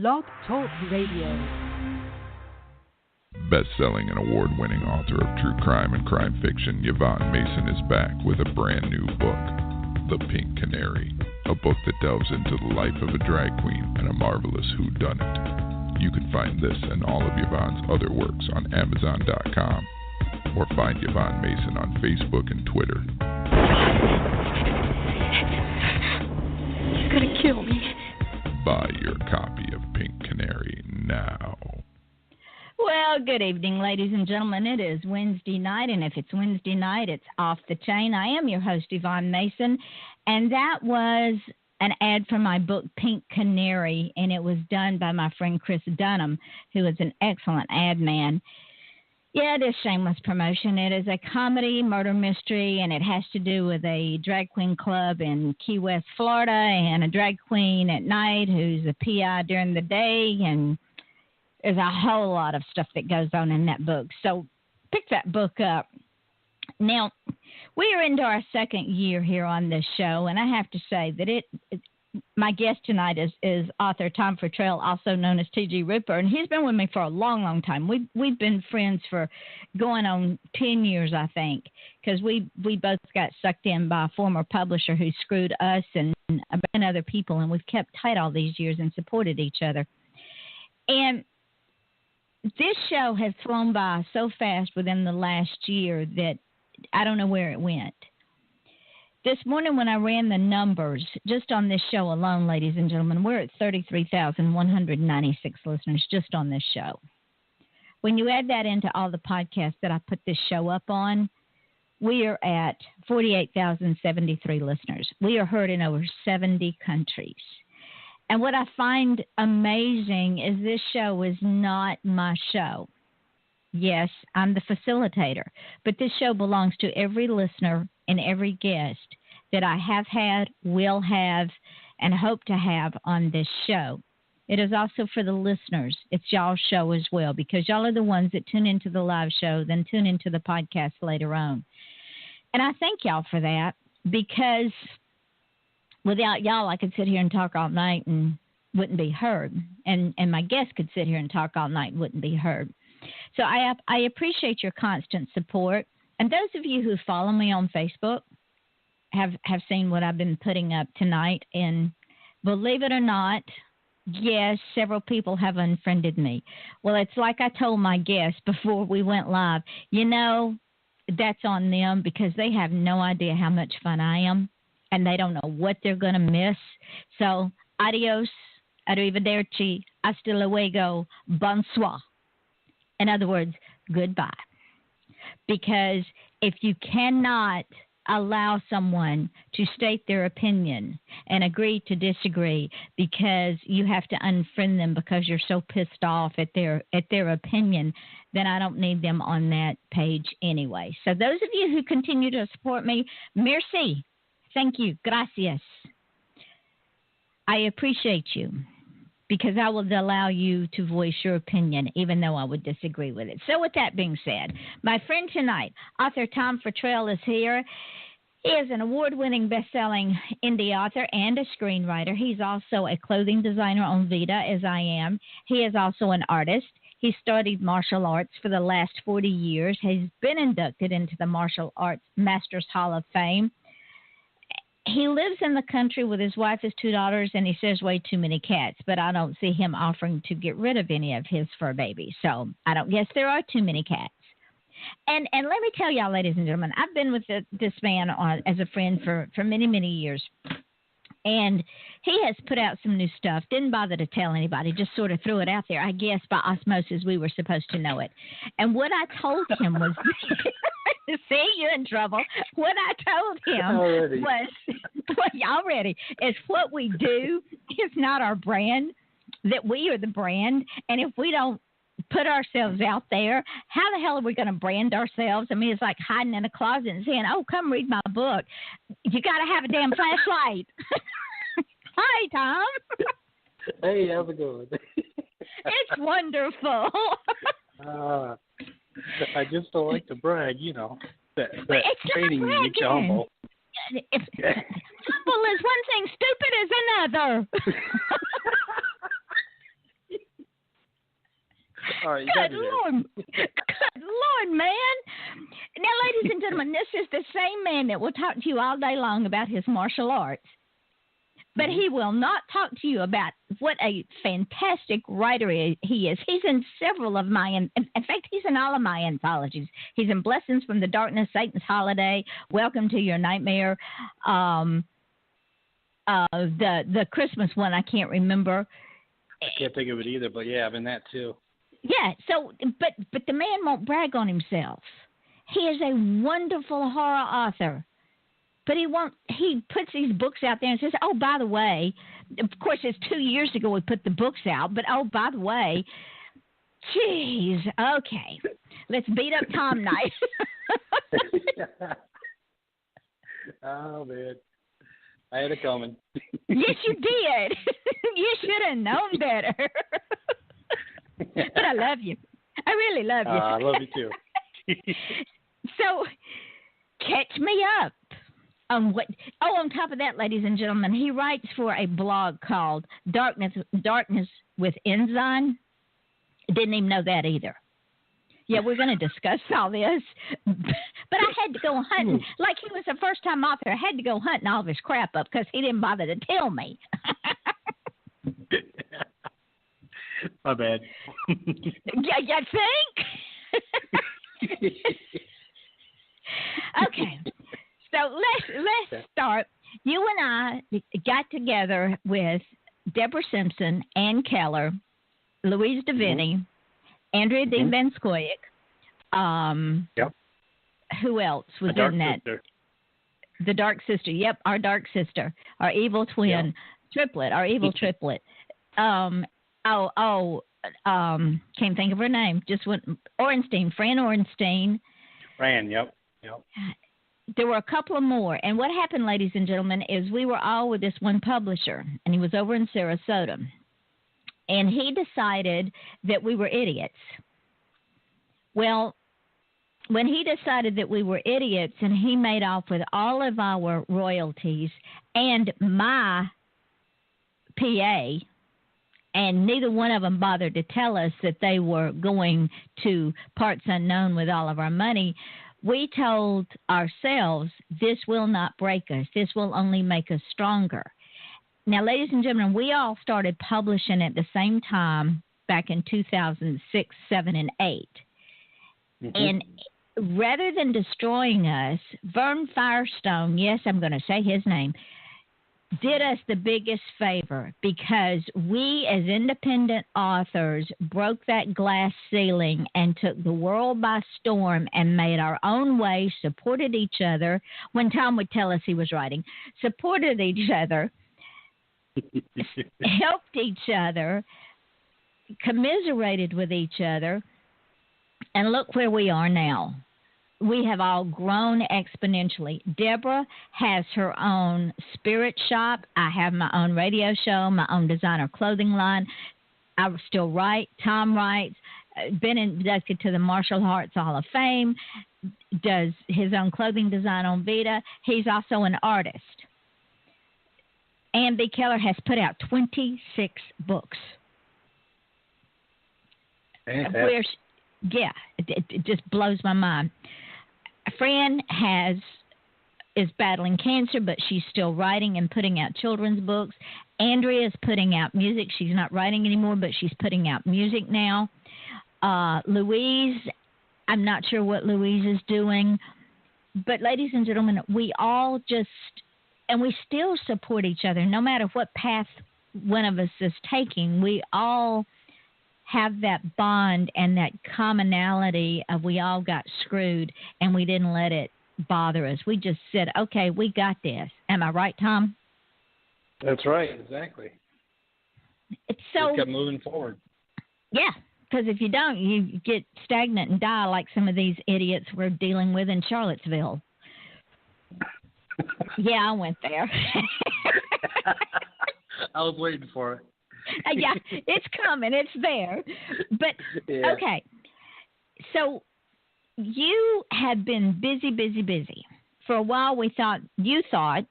Blog Talk Radio. Best-selling and award-winning author of true crime and crime fiction, Yvonne Mason is back with a brand new book, The Pink Canary, a book that delves into the life of a drag queen and a marvelous whodunit. You can find this and all of Yvonne's other works on Amazon.com or find Yvonne Mason on Facebook and Twitter. You're gonna kill me. Buy your copy of Pink Canary now. Well, good evening, ladies and gentlemen. It is Wednesday night, and if it's Wednesday night, it's Off the Chain. I am your host, Yvonne Mason, and that was an ad for my book, Pink Canary, and it was done by my friend Chris Dunham, who is an excellent ad man. Yeah, it is shameless promotion. It is a comedy murder mystery, and it has to do with a drag queen club in Key West, Florida, and a drag queen at night who's a PI during the day, and there's a whole lot of stuff that goes on in that book. So pick that book up. Now, we are into our second year here on this show, and I have to say that my guest tonight is author Thom Futrell, also known as T.G. Ripper, and he's been with me for a long, long time. We've been friends for going on 10 years, I think, because we both got sucked in by a former publisher who screwed us and other people, and we've kept tight all these years and supported each other. And this show has flown by so fast within the last year that I don't know where it went. This morning when I ran the numbers, just on this show alone, ladies and gentlemen, we're at 33,196 listeners just on this show. When you add that into all the podcasts that I put this show up on, we are at 48,073 listeners. We are heard in over 70 countries. And what I find amazing is this show is not my show. Yes, I'm the facilitator, but this show belongs to every listener and every guest that I have had, will have, and hope to have on this show. It is also for the listeners. It's y'all's show as well, because y'all are the ones that tune into the live show, then tune into the podcast later on. And I thank y'all for that, because without y'all, I could sit here and talk all night and wouldn't be heard. And my guests could sit here and talk all night and wouldn't be heard. So I appreciate your constant support. And those of you who follow me on Facebook have seen what I've been putting up tonight. And believe it or not, yes, several people have unfriended me. Well, it's like I told my guests before we went live, that's on them, because they have no idea how much fun I am, and they don't know what they're going to miss. So, adios, arrivederci, hasta luego, bonsoir. In other words, goodbye. Because if you cannot allow someone to state their opinion and agree to disagree, because you have to unfriend them because you're so pissed off at their opinion, then I don't need them on that page anyway. So those of you who continue to support me, merci. Thank you. Gracias. I appreciate you, because I will allow you to voice your opinion, even though I would disagree with it. So with that being said, my friend tonight, author Thom Futrell, is here. He is an award-winning best-selling indie author and a screenwriter. He's also a clothing designer on Vida, as I am. He is also an artist. He studied martial arts for the last 40 years. He's been inducted into the Martial Arts Masters Hall of Fame. He lives in the country with his wife, his two daughters, and he says way too many cats, but I don't see him offering to get rid of any of his fur babies. So I don't guess there are too many cats. And let me tell y'all, ladies and gentlemen, I've been with this man as a friend for many, many years. And he has put out some new stuff. Didn't bother to tell anybody, just sort of threw it out there. I guess by osmosis we were supposed to know it. And what I told him was, see, you're in trouble. What I told him was, well, y'all ready, is what we do is not our brand, that we are the brand. And if we don't put ourselves out there, how the hell are we going to brand ourselves? I mean, it's like hiding in a closet and saying, oh, come read my book. You got to have a damn flashlight. Hi, Tom. Hey, how's it going? It's wonderful. I just don't like to brag, that it's training you get humble. Humble is one thing, stupid is another. All right, Good Lord. Good Lord, man. Now, ladies and gentlemen, this is the same man that will talk to you all day long about his martial arts. But he will not talk to you about what a fantastic writer he is. He's in several of my, in fact, he's in all of my anthologies. He's in Blessings from the Darkness, Satan's Holiday, Welcome to Your Nightmare, the Christmas one, I can't remember. I can't think of it either, but yeah, I'm in that too. Yeah, so, but the man won't brag on himself. He is a wonderful horror author. But he puts these books out there and says, oh, by the way, of course, it's 2 years ago we put the books out, but oh, by the way, geez, okay, let's beat up Tom night. Oh, man. I had it coming. Yes, you did. You should have known better. But I love you. I really love you. I love you too. So, catch me up. On top of that, ladies and gentlemen, he writes for a blog called Darkness with Enzyme. Didn't even know that either. Yeah, we're going to discuss all this. But I had to go hunting. Like he was a first-time author. I had to go hunting all of his crap up because he didn't bother to tell me. My bad. You think? Okay. So let's start. You and I got together with Deborah Simpson, Ann Keller, Louise DeVinny, Andrea D. Van Scoyoc. Yep. Who else was in that? Sister. The Dark Sister. Yep, our Dark Sister, our evil twin, triplet, our evil triplet. Can't think of her name. Just went Fran Orenstein. Fran, yep. There were a couple of more. And what happened, ladies and gentlemen, is we were all with this one publisher, and he was over in Sarasota. And he decided that we were idiots. Well, when he decided that we were idiots and he made off with all of our royalties and my PA, and neither one of them bothered to tell us that they were going to parts unknown with all of our money, we told ourselves, this will not break us. This will only make us stronger. Now, ladies and gentlemen, we all started publishing at the same time back in 2006, 7, and 8. And rather than destroying us, Vern Firestone, yes, I'm going to say his name, did us the biggest favor because we as independent authors broke that glass ceiling and took the world by storm and made our own way, supported each other when Tom would tell us he was writing, supported each other, helped each other, commiserated with each other, and look where we are now. We have all grown exponentially. Deborah has her own spirit shop. I have my own radio show, my own designer clothing line. I still write. Tom writes. Been inducted to the Martial Arts Hall of Fame. Does his own clothing design on Vida. He's also an artist. Ann B. Keller has put out 26 books. It just blows my mind. Fran is battling cancer, but she's still writing and putting out children's books. Andrea is putting out music. She's not writing anymore, but she's putting out music now. Louise, I'm not sure what Louise is doing. But, ladies and gentlemen, we all and we still support each other. No matter what path one of us is taking, we all have that bond and that commonality of we all got screwed and we didn't let it bother us. We just said, okay, we got this. Am I right, Tom? That's right, exactly. It's so just kept moving forward. Yeah, because if you don't, you get stagnant and die like some of these idiots we're dealing with in Charlottesville. Yeah, I went there. I was waiting for it. Yeah, it's coming. It's there. But, yeah. Okay. So you have been busy. For a while you thought,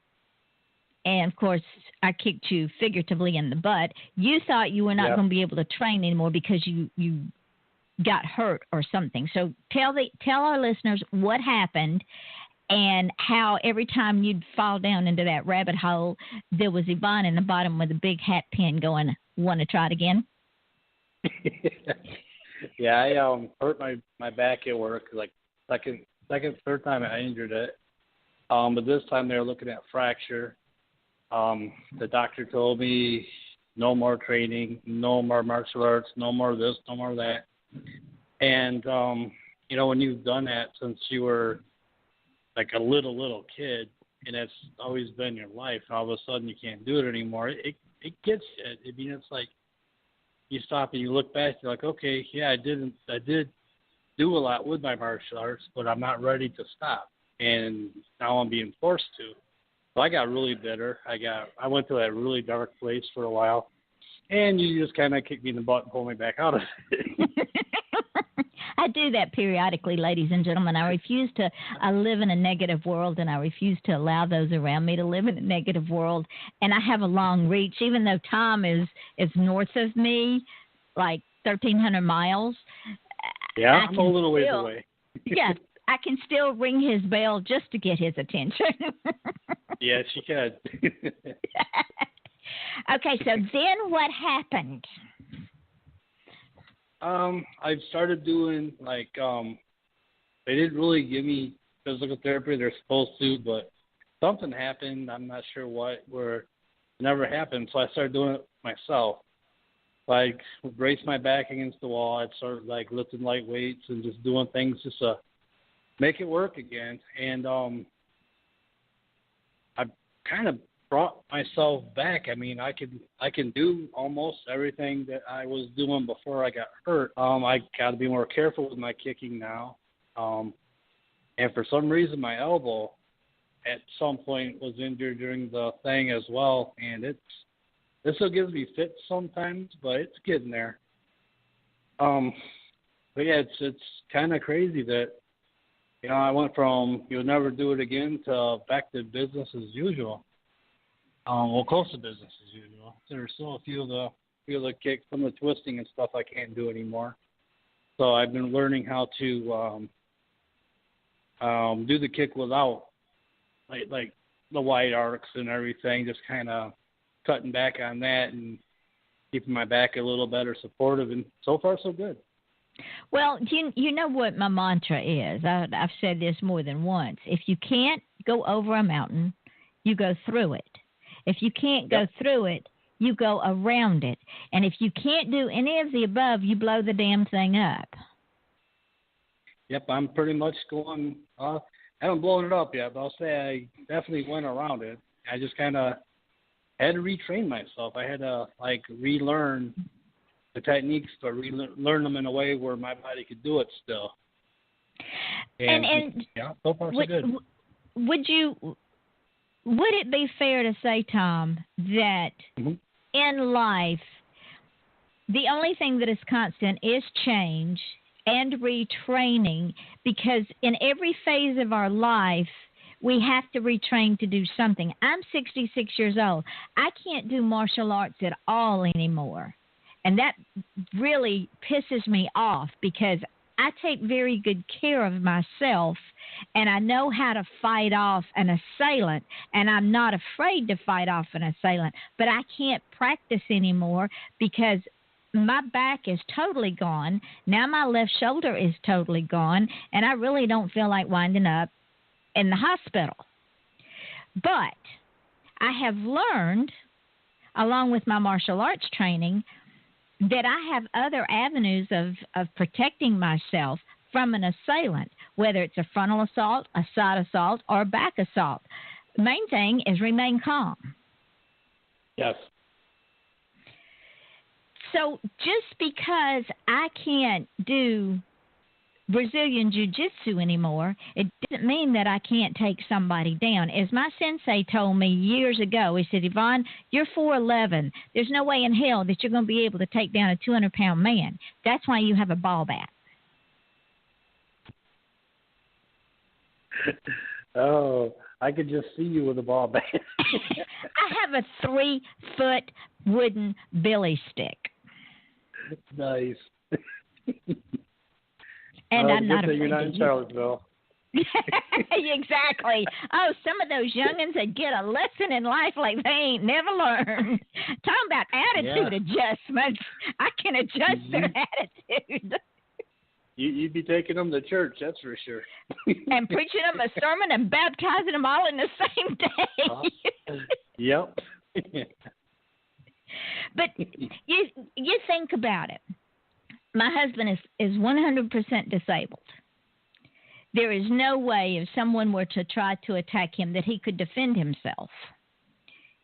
and of course I kicked you figuratively in the butt, you thought you were not going to be able to train anymore because you got hurt or something. So tell our listeners what happened and how every time you'd fall down into that rabbit hole, there was Yvonne in the bottom with a big hat pin going, want to try it again? Yeah, I hurt my back at work, like third time I injured it. But this time they were looking at fracture. The doctor told me no more training, no more martial arts, no more this, no more that. And, when you've done that since you were like a little kid, and it's always been your life, and all of a sudden you can't do it anymore, it gets you. I mean, it's like you stop and you look back, you're like, okay, yeah, I did do a lot with my martial arts, but I'm not ready to stop. And now I'm being forced to. So I got really bitter. I went to that really dark place for a while, and you just kind of kicked me in the butt and pulled me back out of it. I do that periodically, ladies and gentlemen. I live in a negative world, and I refuse to allow those around me to live in a negative world. And I have a long reach, even though Thom is north of me, like 1,300 miles. Yeah, I'm a little ways away. Yeah, I can still ring his bell just to get his attention. Yes, you can. Okay, so then what happened? I started doing, they didn't really give me physical therapy. They're supposed to, but something happened. I'm not sure what, where it never happened. So I started doing it myself. I braced my back against the wall. I'd start lifting light weights and just doing things just to make it work again. And I kind of brought myself back. I mean, I can do almost everything that I was doing before I got hurt. I got to be more careful with my kicking now. And for some reason, my elbow at some point was injured during the thing as well, and this still gives me fits sometimes, but it's getting there. But yeah, it's kind of crazy that I went from you'll never do it again to back to business as usual. Close to business as usual. There's still a few of the kicks, some of the twisting and stuff I can't do anymore. So I've been learning how to do the kick without like the wide arcs and everything, just kind of cutting back on that and keeping my back a little better supportive, and so far so good. Well, you know what my mantra is. I've said this more than once. If you can't go over a mountain, you go through it. If you can't go through it, you go around it. And if you can't do any of the above, you blow the damn thing up. Yep, I'm pretty much going, I haven't blown it up yet, but I'll say I definitely went around it. I just kind of had to retrain myself. I had to, relearn the techniques, but relearn them in a way where my body could do it still. And yeah, so far so good. Would it be fair to say, Thom, that in life, the only thing that is constant is change and retraining, because in every phase of our life, we have to retrain to do something. I'm 66 years old. I can't do martial arts at all anymore. And that really pisses me off because I take very good care of myself, and I know how to fight off an assailant, and I'm not afraid to fight off an assailant, but I can't practice anymore because my back is totally gone. Now my left shoulder is totally gone, and I really don't feel like winding up in the hospital. But I have learned, along with my martial arts training, that I have other avenues of protecting myself from an assailant, whether it's a frontal assault, a side assault, or a back assault. The main thing is remain calm. Yes. So just because I can't do Brazilian Jiu-Jitsu anymore, it doesn't mean that I can't take somebody down. As my sensei told me years ago, he said, Yvonne, you're 4'11". There's no way in hell that you're going to be able to take down a 200-pound man. That's why you have a ball bat. Oh, I could just see you with a ball bat. I have a 3-foot wooden billy stick. Nice. And I'm not afraid you're not in Charlottesville. Exactly. Oh, some of those youngins that get a lesson in life like they ain't never learned. Talking about attitude adjustments. I can adjust their attitude. You'd be taking them to church, that's for sure. And preaching them a sermon and baptizing them all in the same day. Yep. But you think about it. My husband is 100% disabled. There is no way if someone were to try to attack him that he could defend himself.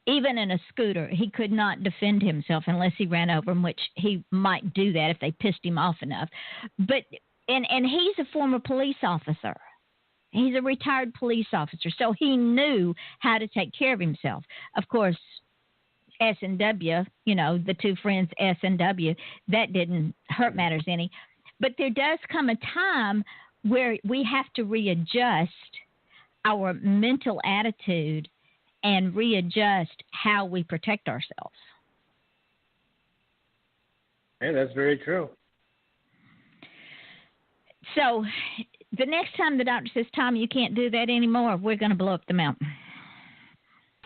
Even in a scooter, he could not defend himself unless he ran over him, which he might do that if they pissed him off enough. But and he's a former police officer. He's a retired police officer, so he knew how to take care of himself. Of course, S&W, the two friends S&W, that didn't hurt matters any. But there does come a time where we have to readjust our mental attitude and readjust how we protect ourselves. Yeah, that's very true. So the next time the doctor says, Tom, you can't do that anymore, we're going to blow up the mountain.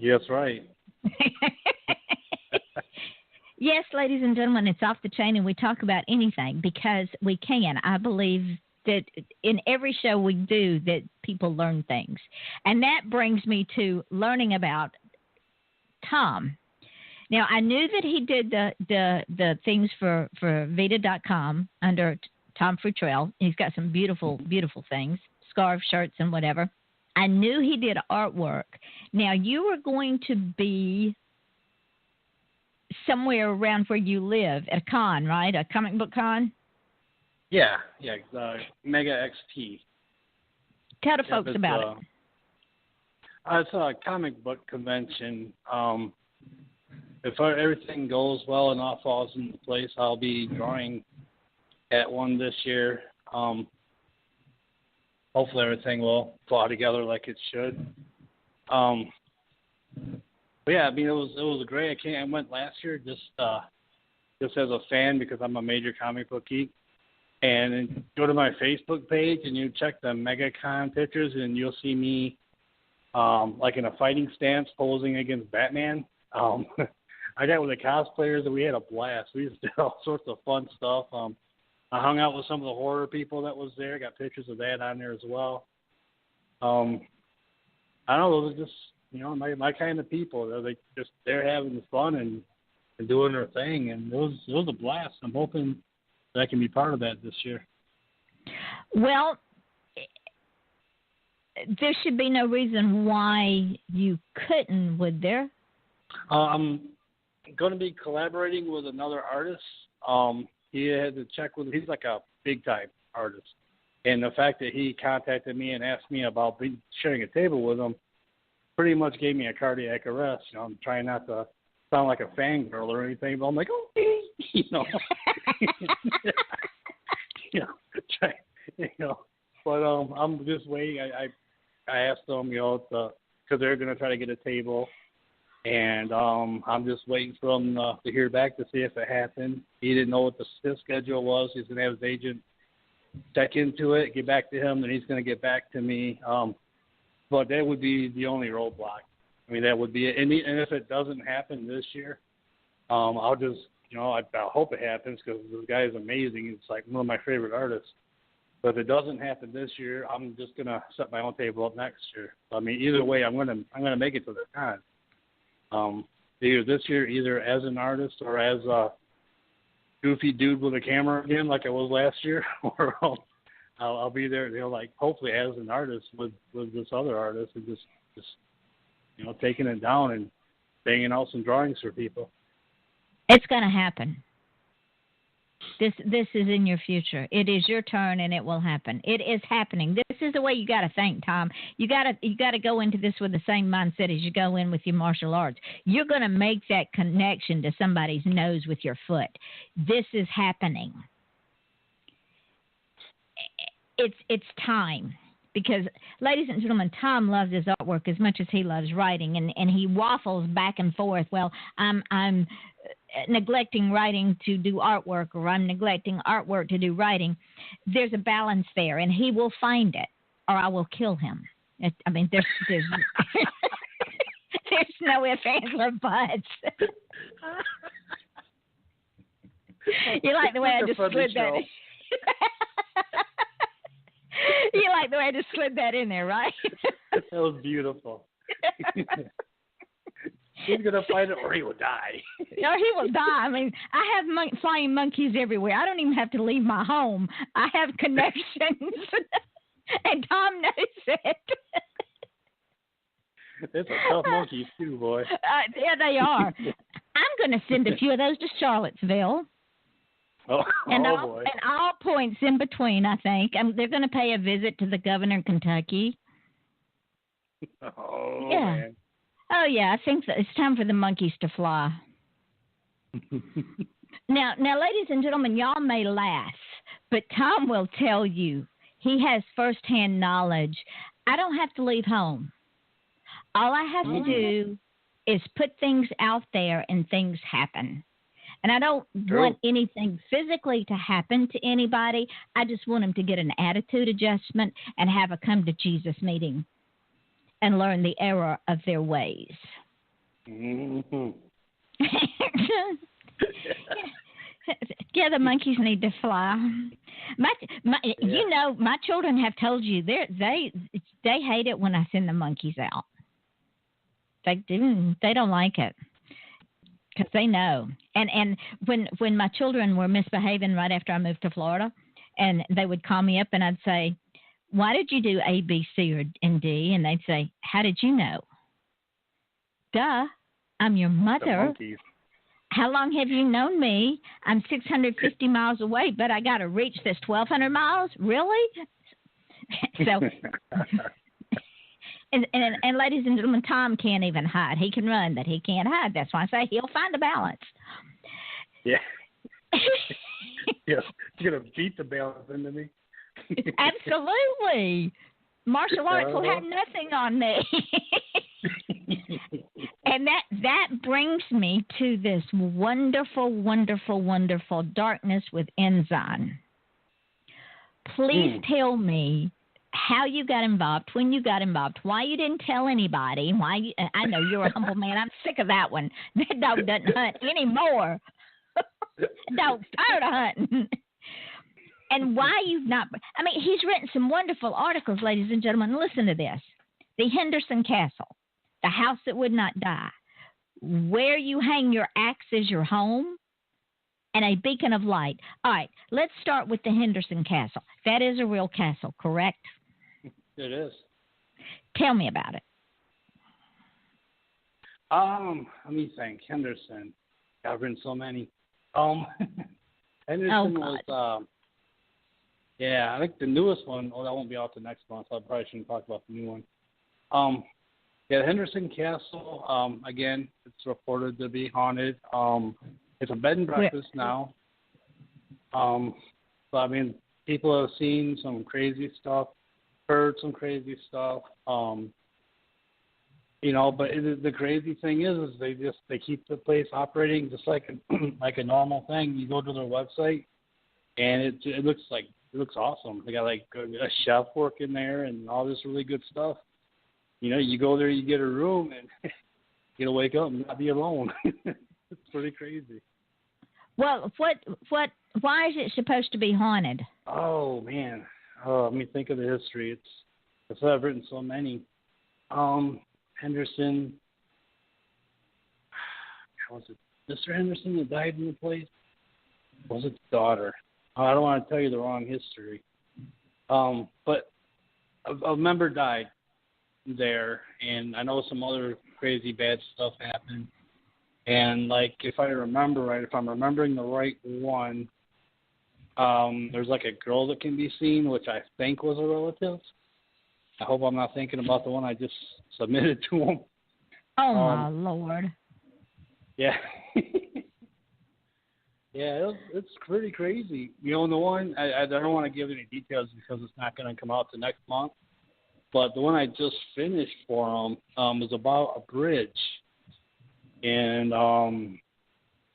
Yes, right. Yes, ladies and gentlemen, it's off the chain, and we talk about anything because we can. I believe that in every show we do that people learn things. And that brings me to learning about Thom. Now, I knew that he did the things for Vida.com under Thom Futrell. He's got some beautiful, beautiful things, scarves, shirts, and whatever. I knew he did artwork. Now, you were going to be somewhere around where you live at a con, right? A comic book con? Yeah, Mega XP. Tell the folks about it. It's a comic book convention. If everything goes well and all falls into place, I'll be drawing at one this year. Hopefully everything will fall together like it should. But yeah, I mean it was great. I went last year just as a fan because I'm a major comic book geek. And go to my Facebook page and you check the MegaCon pictures and you'll see me like in a fighting stance posing against Batman. I got with the cosplayers and we had a blast. We used to do all sorts of fun stuff. I hung out with some of the horror people that was there. Got pictures of that on there as well. I don't know. Those are just my kind of people. They're having fun and doing their thing, and it was a blast. I'm hoping that I can be part of that this year. Well, there should be no reason why you couldn't, would there? I'm going to be collaborating with another artist. He had to check with. He's like a big time artist, and the fact that he contacted me and asked me about sharing a table with him pretty much gave me a cardiac arrest. I'm trying not to sound like a fangirl or anything, but I'm like, okay, But I'm just waiting. I asked them, because they're going to try to get a table, and I'm just waiting for them to hear back to see if it happened. He didn't know what his schedule was. He's going to have his agent check into it, get back to him, then he's going to get back to me. But that would be the only roadblock. I mean, that would be it. And if it doesn't happen this year, I'll just, I hope it happens because this guy is amazing. He's like one of my favorite artists. But if it doesn't happen this year, I'm just gonna set my own table up next year. I mean, either way, I'm gonna make it to the con. Either this year, either as an artist or as a goofy dude with a camera again, like I was last year, or I'll be there. Hopefully as an artist with this other artist, and just taking it down and banging out some drawings for people. It's going to happen. This is in your future. It is your turn, and it will happen. It is happening. This is the way you got to think, Tom. You got to go into this with the same mindset as you go in with your martial arts. You're going to make that connection to somebody's nose with your foot. This is happening. It's time. Because, ladies and gentlemen, Tom loves his artwork as much as he loves writing, and he waffles back and forth. Well, I'm neglecting writing to do artwork, or I'm neglecting artwork to do writing. There's a balance there, and he will find it, or I will kill him. There's there's no ifs, ands, or buts. You like the way I just slid that in? You like the way I just slid that in there, right? That was beautiful. He's going to find it or he will die. No, he will die. I mean, I have flying monkeys everywhere. I don't even have to leave my home. I have connections. And Thom knows it. It's a tough monkeys too, boy. Yeah, they are. I'm going to send a few of those to Charlottesville. Boy. And all points in between, I think. They're going to pay a visit to the governor of Kentucky. Oh, yeah. Man. Oh, yeah. I think that it's time for the monkeys to fly. Now, ladies and gentlemen, y'all may laugh, but Thom will tell you he has firsthand knowledge. I don't have to leave home. All I have to do is put things out there and things happen. And I don't want anything physically to happen to anybody. I just want them to get an attitude adjustment and have a come to Jesus meeting and learn the error of their ways. Mm-hmm. Yeah, the monkeys need to fly. You know, my children have told you they hate it when I send the monkeys out. They don't like it. Because they know. And when my children were misbehaving right after I moved to Florida, and they would call me up and I'd say, why did you do A, B, C, and D? And they'd say, how did you know? Duh, I'm your mother. How long have you known me? I'm 650 miles away, but I got to reach this 1,200 miles? Really? So... And ladies and gentlemen, Thom can't even hide. He can run, but he can't hide. That's why I say he'll find a balance. Yeah. You're going to beat the balance into me. Absolutely. Martial arts will have nothing on me. And that brings me to this wonderful, wonderful, wonderful darkness with Ensign. Please tell me how you got involved, when you got involved, why you didn't tell anybody, I know you're a humble man. I'm sick of that one. That dog doesn't hunt anymore. Dog's tired of hunting. And why you've not, he's written some wonderful articles, ladies and gentlemen. Listen to this. The Henderson Castle, the house that would not die, where you hang your axe is your home, and a beacon of light. All right, let's start with the Henderson Castle. That is a real castle, correct? It is. Tell me about it. Let me think. Henderson. I've written so many. Henderson was, I think the newest one, that won't be out the next month, so I probably shouldn't talk about the new one. The Henderson Castle, again, it's reported to be haunted. It's a bed and breakfast now. So, people have seen some crazy stuff, heard some crazy stuff. But the crazy thing is they keep the place operating just like a normal thing. You go to their website, and it looks awesome. They got like a chef working there and all this really good stuff. You go there, you get a room, and you wake up and not be alone. It's pretty crazy. Well, why is it supposed to be haunted? Oh man, let me think of the history. I've written so many. Henderson, was it Mr. Henderson that died in the place? Was it the daughter? I don't want to tell you the wrong history. But a member died there, and I know some other crazy bad stuff happened. And if I remember right, if I'm remembering the right one, there's like a girl that can be seen, which I think was a relative. I hope I'm not thinking about the one I just submitted to him. Oh my Lord. Yeah. Yeah, it's pretty crazy. The one I don't want to give any details because it's not going to come out the next month. But the one I just finished for him was about a bridge. And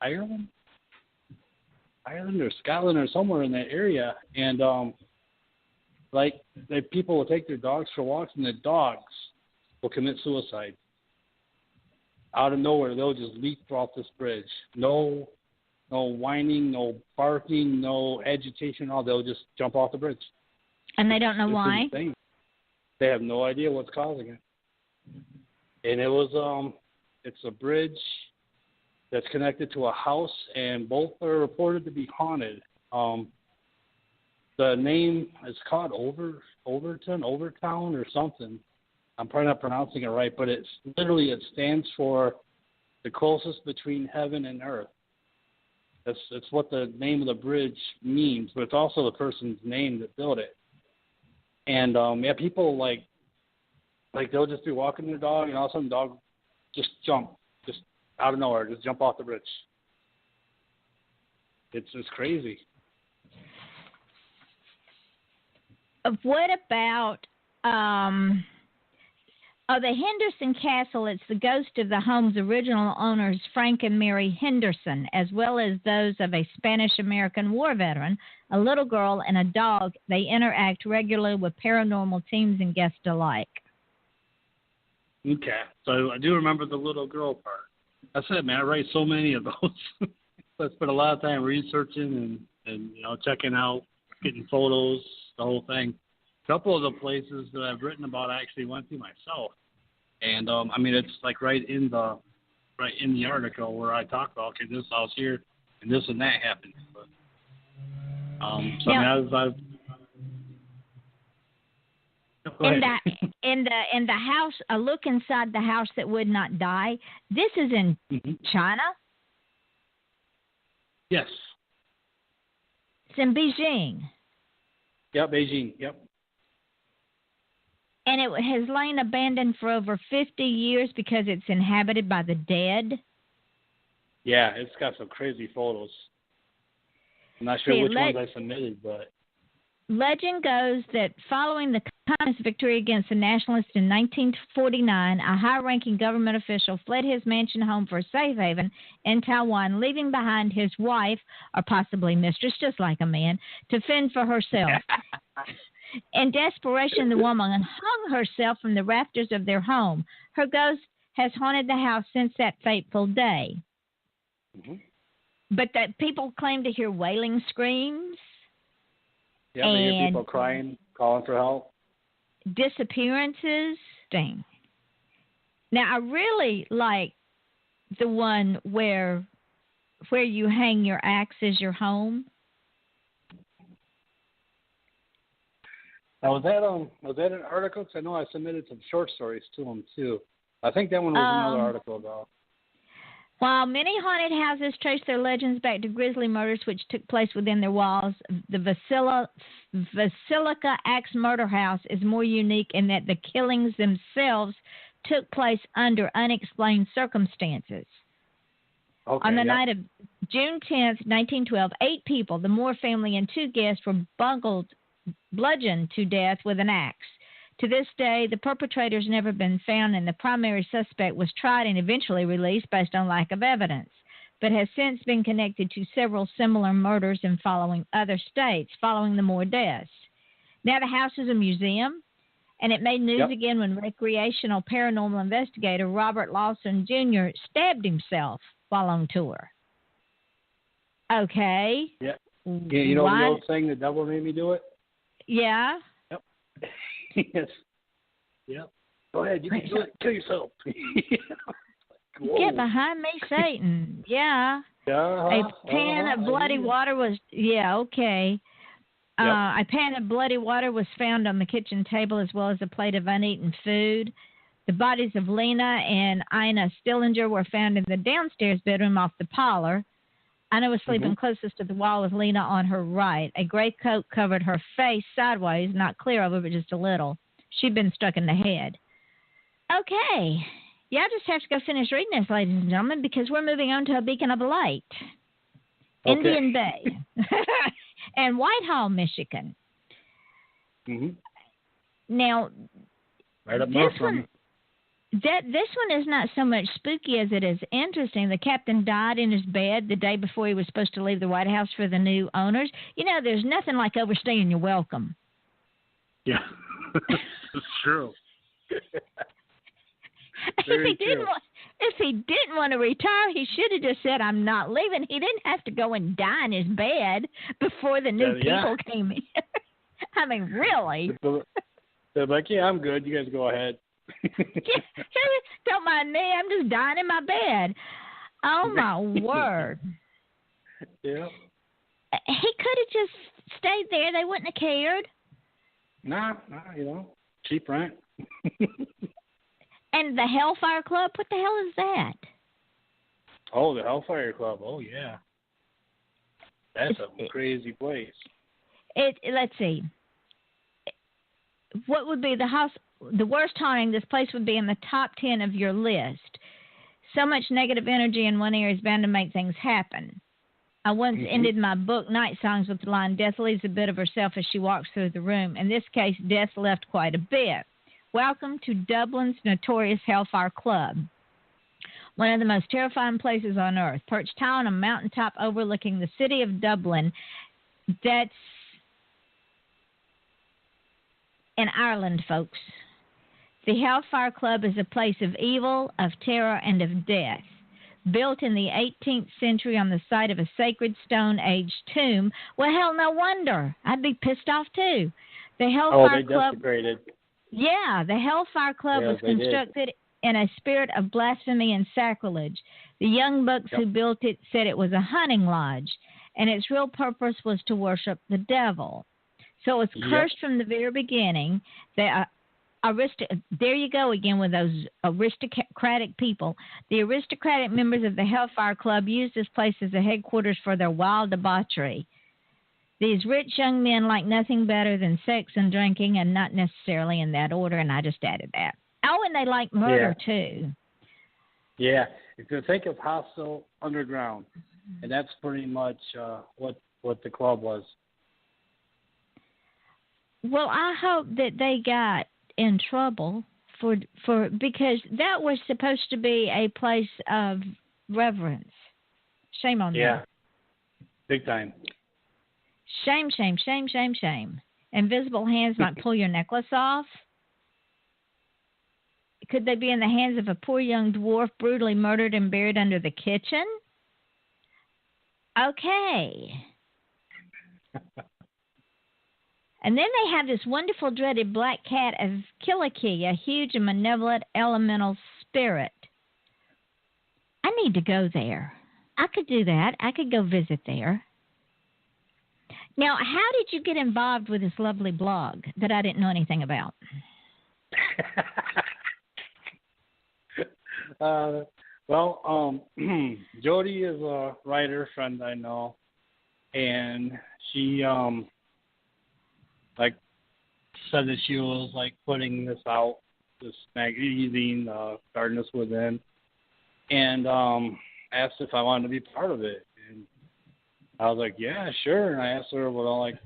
Ireland or Scotland or somewhere in that area, and people will take their dogs for walks, and the dogs will commit suicide out of nowhere. They'll just leap off this bridge. No whining, no barking, no agitation. All they'll just jump off the bridge. And they don't know why. Insane. They have no idea what's causing it. And it was it's a bridge that's connected to a house, and both are reported to be haunted. The name is called Overtown or something. I'm probably not pronouncing it right, but it stands for the closest between heaven and earth. That's what the name of the bridge means, but it's also the person's name that built it. And people like they'll just be walking their dog, and all of a sudden the dog just out of nowhere, just jump off the bridge. It's crazy. What about the Henderson Castle? It's the ghost of the home's original owners, Frank and Mary Henderson, as well as those of a Spanish-American war veteran, a little girl, and a dog. They interact regularly with paranormal teams and guests alike. Okay, so I do remember the little girl part. That's it, man. I write so many of those. I spent a lot of time researching and checking out, getting photos, the whole thing. A couple of the places that I've written about I actually went to myself, and it's like right in the article where I talk about, okay, this house here and this and that happened. But in the house, a look inside the house that would not die. This is in China. Yes. It's in Beijing. Yep, Beijing. Yep. And it has lain abandoned for over 50 years because it's inhabited by the dead. Yeah, it's got some crazy photos. I'm not sure which ones I submitted, but... Legend goes that following the Communist victory against the Nationalists in 1949, a high-ranking government official fled his mansion home for a safe haven in Taiwan, leaving behind his wife, or possibly mistress, just like a man, to fend for herself. In desperation, the woman hung herself from the rafters of their home. Her ghost has haunted the house since that fateful day. Mm-hmm. But that people claim to hear wailing screams. Yeah, they hear people crying, calling for help. Disappearances. Dang. Now, I really like the one where you hang your axe as your home. Now, was that an article? Because I know I submitted some short stories to them, too. I think that one was another article, though. While many haunted houses trace their legends back to grisly murders which took place within their walls, the Basilica Axe Murder House is more unique in that the killings themselves took place under unexplained circumstances. Okay, on the night of June 10th, 1912, 8 people, the Moore family and 2 guests, were bludgeoned to death with an axe. To this day, the perpetrator's never been found, and the primary suspect was tried and eventually released based on lack of evidence, but has since been connected to several similar murders in other states following the Moore deaths. Now the house is a museum, and it made news again when recreational paranormal investigator Robert Lawson Jr. stabbed himself while on tour. Okay. Yeah. You know the old saying, the devil made me do it? Yeah. Yep. Yes. Yep. Go ahead. You can do it. Kill yourself. Get behind me, Satan. Yeah. A pan of bloody water was... Yeah, okay. Yep. A pan of bloody water was found on the kitchen table as well as a plate of uneaten food. The bodies of Lena and Ina Stillinger were found in the downstairs bedroom off the parlor. Ina was sleeping closest to the wall with Lena on her right. A gray coat covered her face sideways, not clear over, but just a little. She'd been struck in the head. Okay. Yeah, I just have to go finish reading this, ladies and gentlemen, because we're moving on to a beacon of light. Okay. Indian Bay and Whitehall, Michigan. Mm-hmm. Now, right up north from you. This one is not so much spooky as it is interesting. The captain died in his bed the day before he was supposed to leave the White House for the new owners. You know, there's nothing like overstaying your welcome. Yeah, it's true. If he didn't want to retire, he should have just said, "I'm not leaving." He didn't have to go and die in his bed before the new people came in. I mean, really? They're like, "Yeah, I'm good. You guys go ahead." Yeah, don't mind me. I'm just dying in my bed. Oh, my word. Yeah. He could have just stayed there. They wouldn't have cared. Nah, cheap rent. And the Hellfire Club, what the hell is that? Oh, the Hellfire Club. Oh, yeah. That's a crazy place. Let's see. What would be the worst haunting? This place would be in the top 10 of your list. So much negative energy in one area is bound to make things happen. I once ended my book, Night Songs, with the line, "Death leaves a bit of herself as she walks through the room." In this case, death left quite a bit. Welcome to Dublin's notorious Hellfire Club, one of the most terrifying places on earth. Perched high on a mountaintop overlooking the city of Dublin, that's in Ireland, folks. The Hellfire Club is a place of evil, of terror, and of death. Built in the 18th century on the site of a sacred Stone Age tomb. Well, hell, no wonder. I'd be pissed off, too. The Hellfire Club... desecrated. Yeah, the Hellfire Club was constructed in a spirit of blasphemy and sacrilege. The young bucks who built it said it was a hunting lodge, and its real purpose was to worship the devil. So it was cursed from the very beginning. There you go again with those aristocratic people. The aristocratic members of the Hellfire Club used this place as a headquarters for their wild debauchery. These rich young men like nothing better than sex and drinking, and not necessarily in that order, and I just added that. Oh, and they like murder, too. Yeah. If you think of Hostel Underground, and that's pretty much what the club was. Well, I hope that they got in trouble because that was supposed to be a place of reverence. Shame on them. Yeah. Big time. Shame, shame, shame, shame, shame. Invisible hands might pull your necklace off. Could they be in the hands of a poor young dwarf brutally murdered and buried under the kitchen? Okay. And then they have this wonderful dreaded black cat of Killikee, a huge and malevolent elemental spirit. I need to go there. I could do that. I could go visit there. Now, how did you get involved with this lovely blog that I didn't know anything about? Jody is a writer friend I know, and she said that she was putting this out, this magazine, Darkness Within, and asked if I wanted to be part of it. And I was like, yeah, sure. And I asked her what do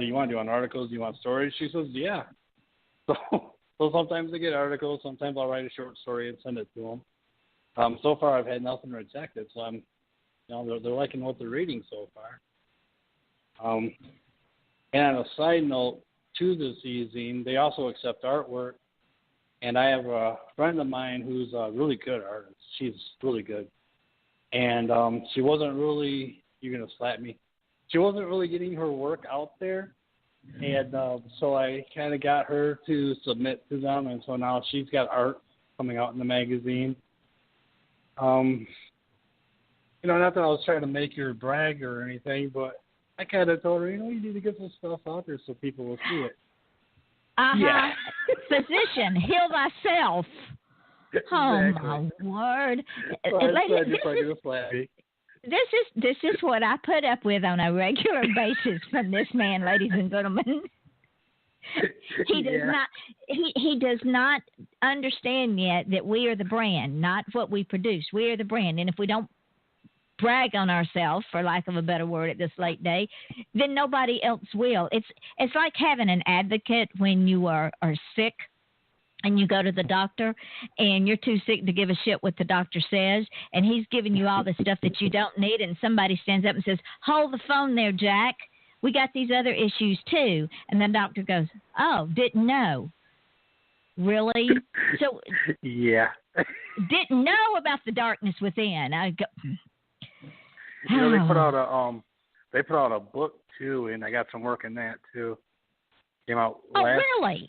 you want to do on articles? Do you want stories? She says, yeah. So sometimes I get articles. Sometimes I'll write a short story and send it to them. So far I've had nothing rejected, so I'm, they're liking what they're reading so far. And on a side note to the zine, they also accept artwork. And I have a friend of mine who's a really good artist. She's really good. And she wasn't really, you're going to slap me, she wasn't really getting her work out there. And so I kind of got her to submit to them. And so now she's got art coming out in the magazine. Not that I was trying to make her brag or anything, but I kind of told her, you need to get some stuff out there so people will see it. Yeah. Physician, heal thyself. Exactly. Oh, my word. This is what I put up with on a regular basis from this man, ladies and gentlemen. He does not understand yet that we are the brand, not what we produce. We are the brand. And if we don't brag on ourselves, for lack of a better word at this late day, then nobody else will. It's like having an advocate when you are sick and you go to the doctor and you're too sick to give a shit what the doctor says, and he's giving you all the stuff that you don't need, and somebody stands up and says, hold the phone there, Jack. We got these other issues too. And the doctor goes, oh, didn't know. Really? So yeah. Didn't know about the darkness within. I go, you know, they put out a book too, and I got some work in that too. Came out really?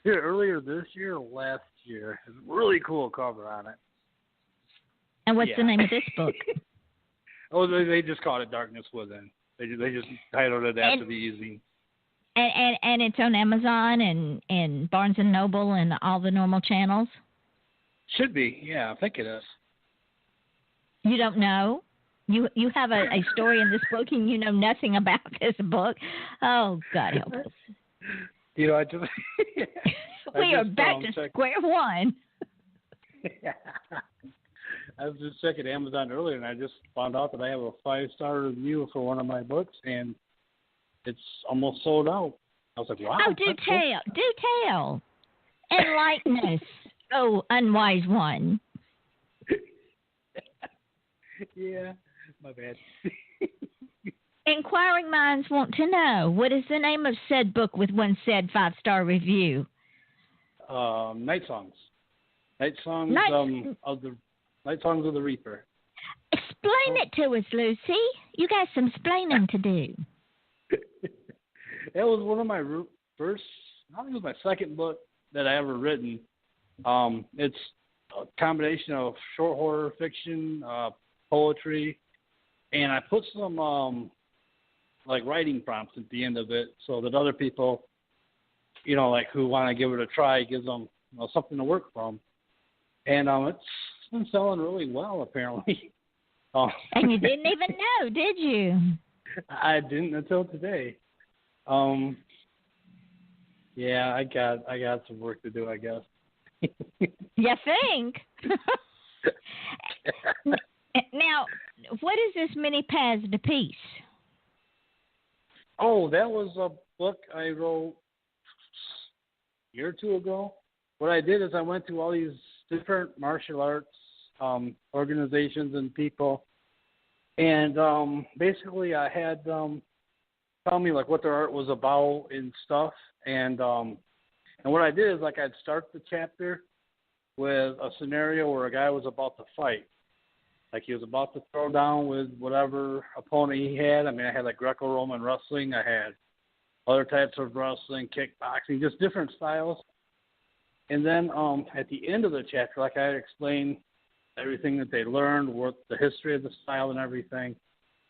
Yeah, earlier this year or last year. It's a really cool cover on it. And what's the name of this book? They just called it Darkness Within. They just titled it after the easy. And it's on Amazon and Barnes and Noble and all the normal channels? Should be, yeah, I think it is. You don't know? You have a story in this book and you know nothing about this book? Oh, God help us. You know, I just... we are back to square one. I was just checking Amazon earlier, and I just found out that I have a 5-star review for one of my books, and it's almost sold out. I was like, wow. Oh, do tell. Enlighten us, oh, unwise one. Yeah, my bad. Inquiring minds want to know, what is the name of said book with one said 5-star review? Night Songs. Night Songs of the Reaper. Explain it to us, Lucy. You got some explaining to do. It was one of my first, I think it was my second book that I ever written. It's a combination of short horror fiction, poetry, and I put some like writing prompts at the end of it so that other people, you know, like who want to give it a try, gives them something to work from. And it's been selling really well, apparently. And you didn't even know, did you? I didn't until today. Yeah, I got some work to do, I guess. You think? Now, what is this Many Paths to Peace? Oh, that was a book I wrote a year or two ago. What I did is I went to all these different martial arts organizations and people, and basically I had them tell me like what their art was about and stuff, and what I did is like I'd start the chapter with a scenario where a guy was about to fight. Like he was about to throw down with whatever opponent he had. I mean, I had like Greco-Roman wrestling. I had other types of wrestling, kickboxing, just different styles. And then at the end of the chapter, like I explained everything that they learned, what the history of the style and everything.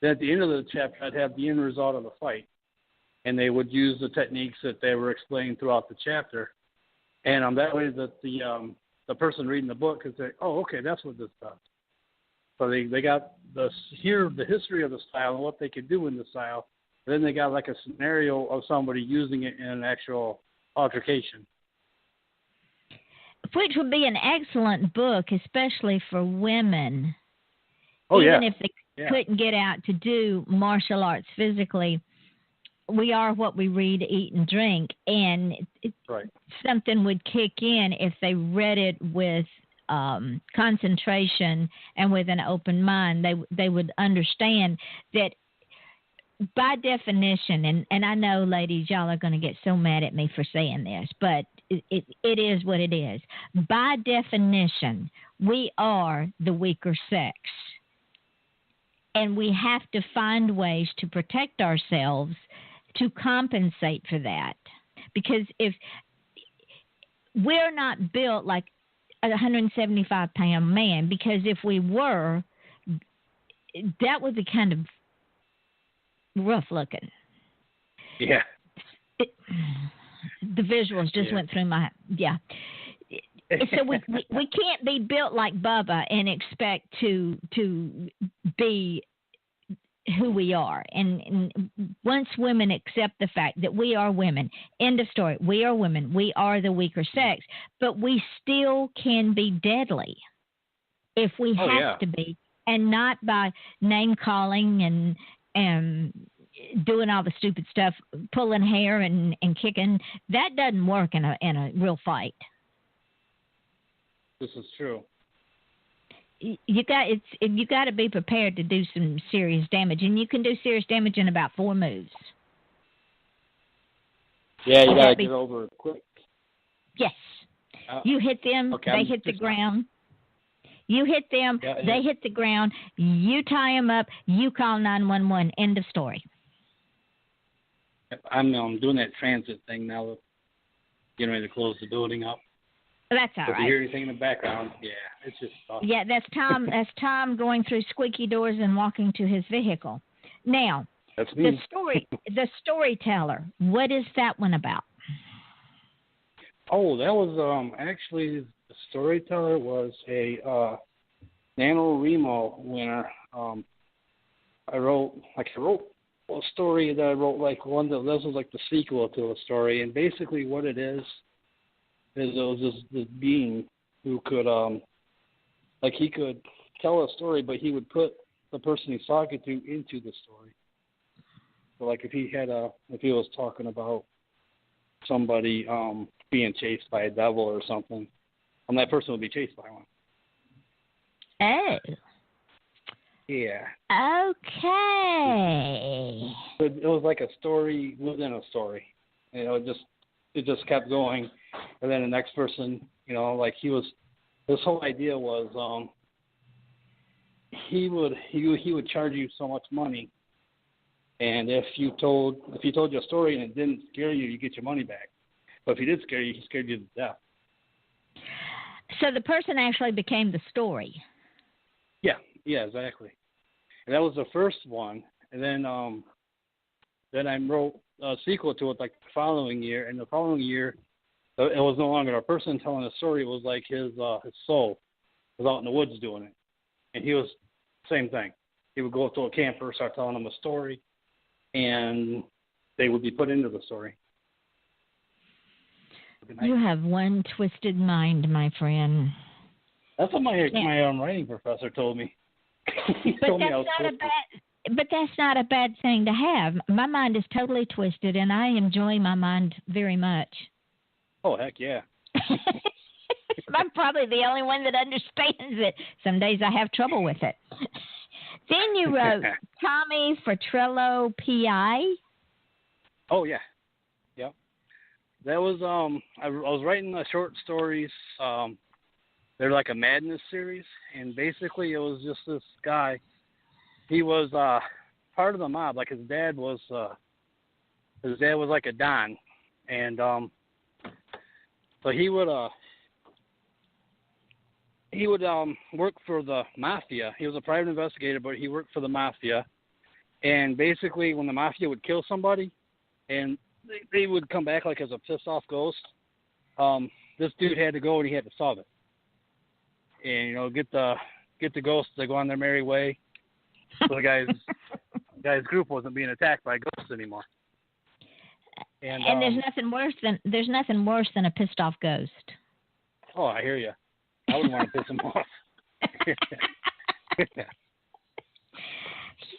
Then at the end of the chapter, I'd have the end result of the fight. And they would use the techniques that they were explaining throughout the chapter. And that way that the person reading the book could say, oh, okay, that's what this does. So they got the history of the style and what they could do in the style. Then they got like a scenario of somebody using it in an actual altercation. Which would be an excellent book, especially for women. Oh, Even if they couldn't get out to do martial arts physically, we are what we read, eat, and drink. And something would kick in if they read it with concentration and with an open mind. They would understand that by definition, and I know, ladies, y'all are going to get so mad at me for saying this, but it is what it is. By definition, we are the weaker sex. And we have to find ways to protect ourselves to compensate for that. Because if we're not built like a 175-pound man, because if we were, that would be kind of rough looking. Yeah. The visuals just went through my So we can't be built like Bubba and expect to be who we are. And once women accept the fact that we are women, end of story, we are women, we are the weaker sex, but we still can be deadly if we have to be, and not by name calling and doing all the stupid stuff, pulling hair and kicking. That doesn't work in a real fight. This is true. You got to be prepared to do some serious damage, and you can do serious damage in about 4 moves. Yeah, you got to get over quick. Yes. You hit them, okay, they hit the ground. You hit them, they hit the ground. You tie them up. You call 911. End of story. I'm doing that transit thing now. Getting ready to close the building up. That's all right. If you hear anything in the background, it's just awesome. Yeah, that's Tom. That's Tom going through squeaky doors and walking to his vehicle. Now, that's me. The storyteller. What is that one about? Oh, that was actually the storyteller was a NaNoWriMo winner. I wrote a story that I wrote like one that this was like the sequel to a story, and basically what it is it was this being who could he could tell a story, but he would put the person he's talking to into the story. So like if he was talking about somebody being chased by a devil or something, that person would be chased by one. Oh. Yeah. Okay. It was like a story within a story. It just kept going, and then the next person, like his whole idea was he would charge you so much money, and if you told your story and it didn't scare you, you get your money back. But if he did scare you, he scared you to death. So the person actually became the story. Yeah, exactly. And that was the first one, and then I wrote a sequel to it like the following year. And the following year, it was no longer a person telling a story. It was like his soul was out in the woods doing it, and he was same thing. He would go up to a camper, start telling them a story, and they would be put into the story. You have one twisted mind, my friend. That's what my writing professor told me. But that's not a bad thing to have. My mind is totally twisted, and I enjoy my mind very much. Oh, heck yeah. I'm probably the only one that understands it. Some days I have trouble with it. Then you wrote Thom Futrell, P.I. Oh, yeah. Yep. That was, I was writing short stories. They're like a madness series, and basically it was just this guy. He was part of the mob. Like his dad was like a don, and so he would work for the mafia. He was a private investigator, but he worked for the mafia. And basically, when the mafia would kill somebody, and they would come back like as a pissed off ghost, this dude had to go and he had to solve it. And get the ghosts to go on their merry way, so the guy's group wasn't being attacked by ghosts anymore. And there's nothing worse than a pissed off ghost. Oh, I hear you. I wouldn't want to piss him off.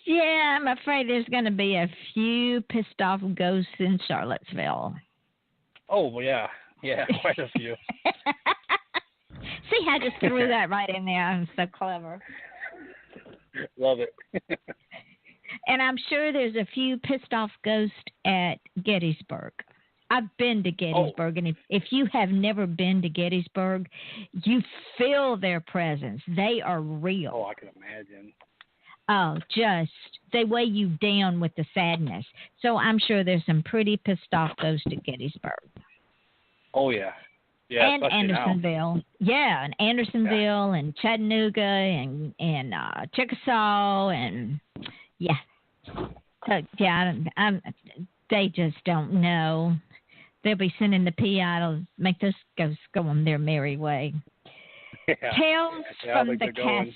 Yeah, I'm afraid there's going to be a few pissed off ghosts in Charlottesville. Oh, well, yeah, quite a few. See, I just threw that right in there. I'm so clever. Love it. And I'm sure there's a few pissed off ghosts at Gettysburg. I've been to Gettysburg, and if you have never been to Gettysburg, you feel their presence. They are real. Oh, I can imagine. Oh, just they weigh you down with the sadness. So I'm sure there's some pretty pissed off ghosts at Gettysburg. Oh, yeah. Yeah, and Andersonville. Yeah, and Andersonville and Chattanooga and Chickasaw and yeah. So yeah, they just don't know. They'll be sending the PI to make those ghosts go on their merry way. Yeah. Tales from the castle.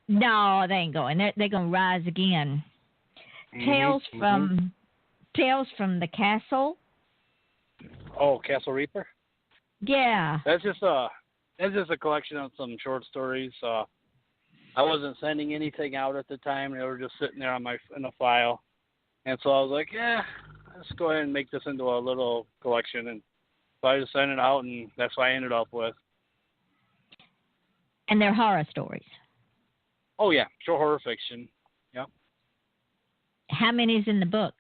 No, they ain't going. They're going to rise again. Mm-hmm. Tales from the castle. Oh, Castle Reaper. Yeah. That's just a collection of some short stories. I wasn't sending anything out at the time. They were just sitting there in a file. And so I was like, yeah, let's go ahead and make this into a little collection. And so I just sent it out, and that's what I ended up with. And they're horror stories. Oh, yeah, pure horror fiction. Yep. How many is in the book?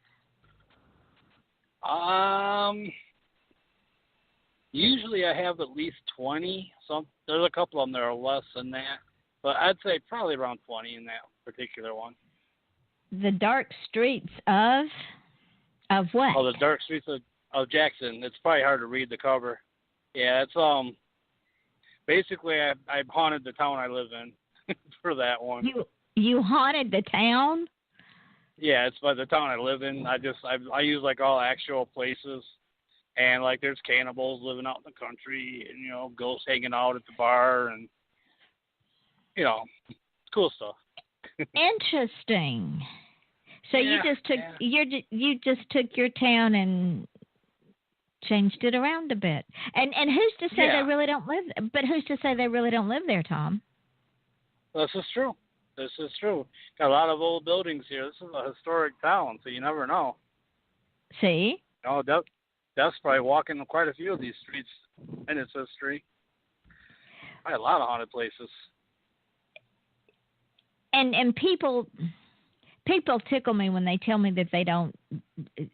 Usually I have at least 20. There's a couple of them that are less than that, but I'd say probably around 20 in that particular one. The Dark Streets of what? Oh, the Dark Streets of Jackson. It's probably hard to read the cover. Yeah, it's basically I haunted the town I live in for that one. You haunted the town? Yeah, it's by the town I live in. I use like all actual places, and like there's cannibals living out in the country, and ghosts hanging out at the bar, and cool stuff. Interesting. So yeah, you just took your town and changed it around a bit. And who's to say they really don't live? But who's to say they really don't live there, Thom? This is true. Got a lot of old buildings here. This is a historic town, so you never know. See? Oh, that's probably walking quite a few of these streets in its history. Probably a lot of haunted places. And people tickle me when they tell me that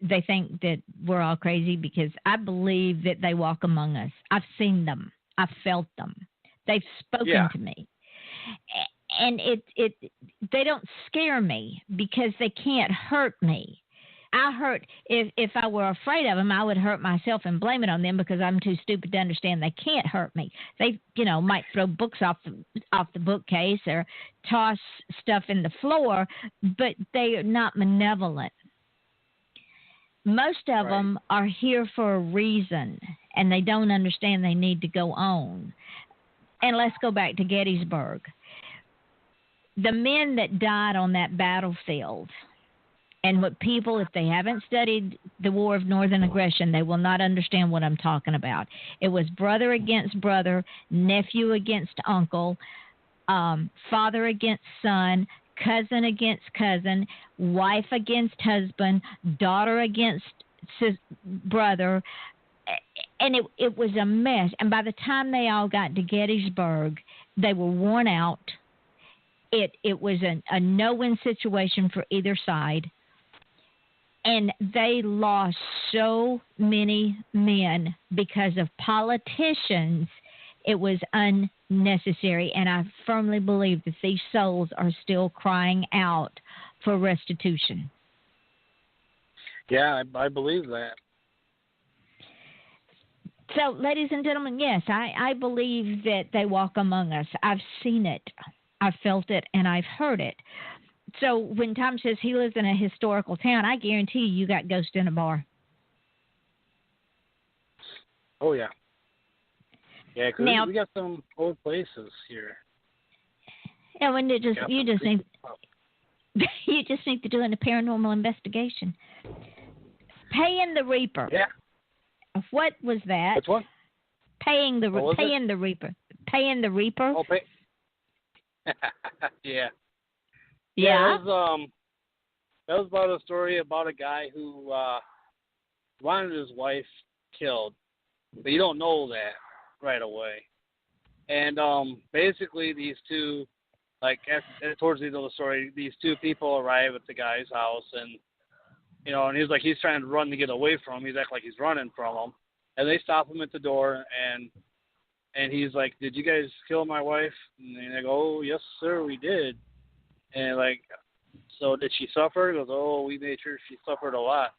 they think that we're all crazy, because I believe that they walk among us. I've seen them. I've felt them. They've spoken to me. And they don't scare me because they can't hurt me. If I were afraid of them, I would hurt myself and blame it on them, because I'm too stupid to understand they can't hurt me. They, might throw books off the bookcase or toss stuff in the floor, but they are not malevolent. Most of them are here for a reason, and they don't understand they need to go on. And let's go back to Gettysburg. The men that died on that battlefield, and what people, if they haven't studied the War of Northern Aggression, they will not understand what I'm talking about. It was brother against brother, nephew against uncle, father against son, cousin against cousin, wife against husband, daughter against brother. And it was a mess. And by the time they all got to Gettysburg, they were worn out. It was a no-win situation for either side. And they lost so many men because of politicians. It was unnecessary. And I firmly believe that these souls are still crying out for restitution. Yeah, I believe that. So, ladies and gentlemen, yes, I believe that they walk among us. I've seen it. I've felt it, and I've heard it. So when Thom says he lives in a historical town, I guarantee you got ghosts in a bar. Oh, yeah. Yeah, because we got some old places here. Yeah, when you just need to do a paranormal investigation. Paying the Reaper. Yeah. What was that? Which one? Paying the Reaper. Paying the Reaper. Oh, yeah. Yeah. That was about a story about a guy who wanted his wife killed, but you don't know that right away. And basically, these two, towards the end of the story, these two people arrive at the guy's house, and and he's trying to run to get away from him. He's acting like he's running from them, and they stop him at the door, and he's like, "Did you guys kill my wife?" And they go, "Oh, yes, sir, we did." And so did she suffer? He goes, "Oh, we made sure she suffered a lot."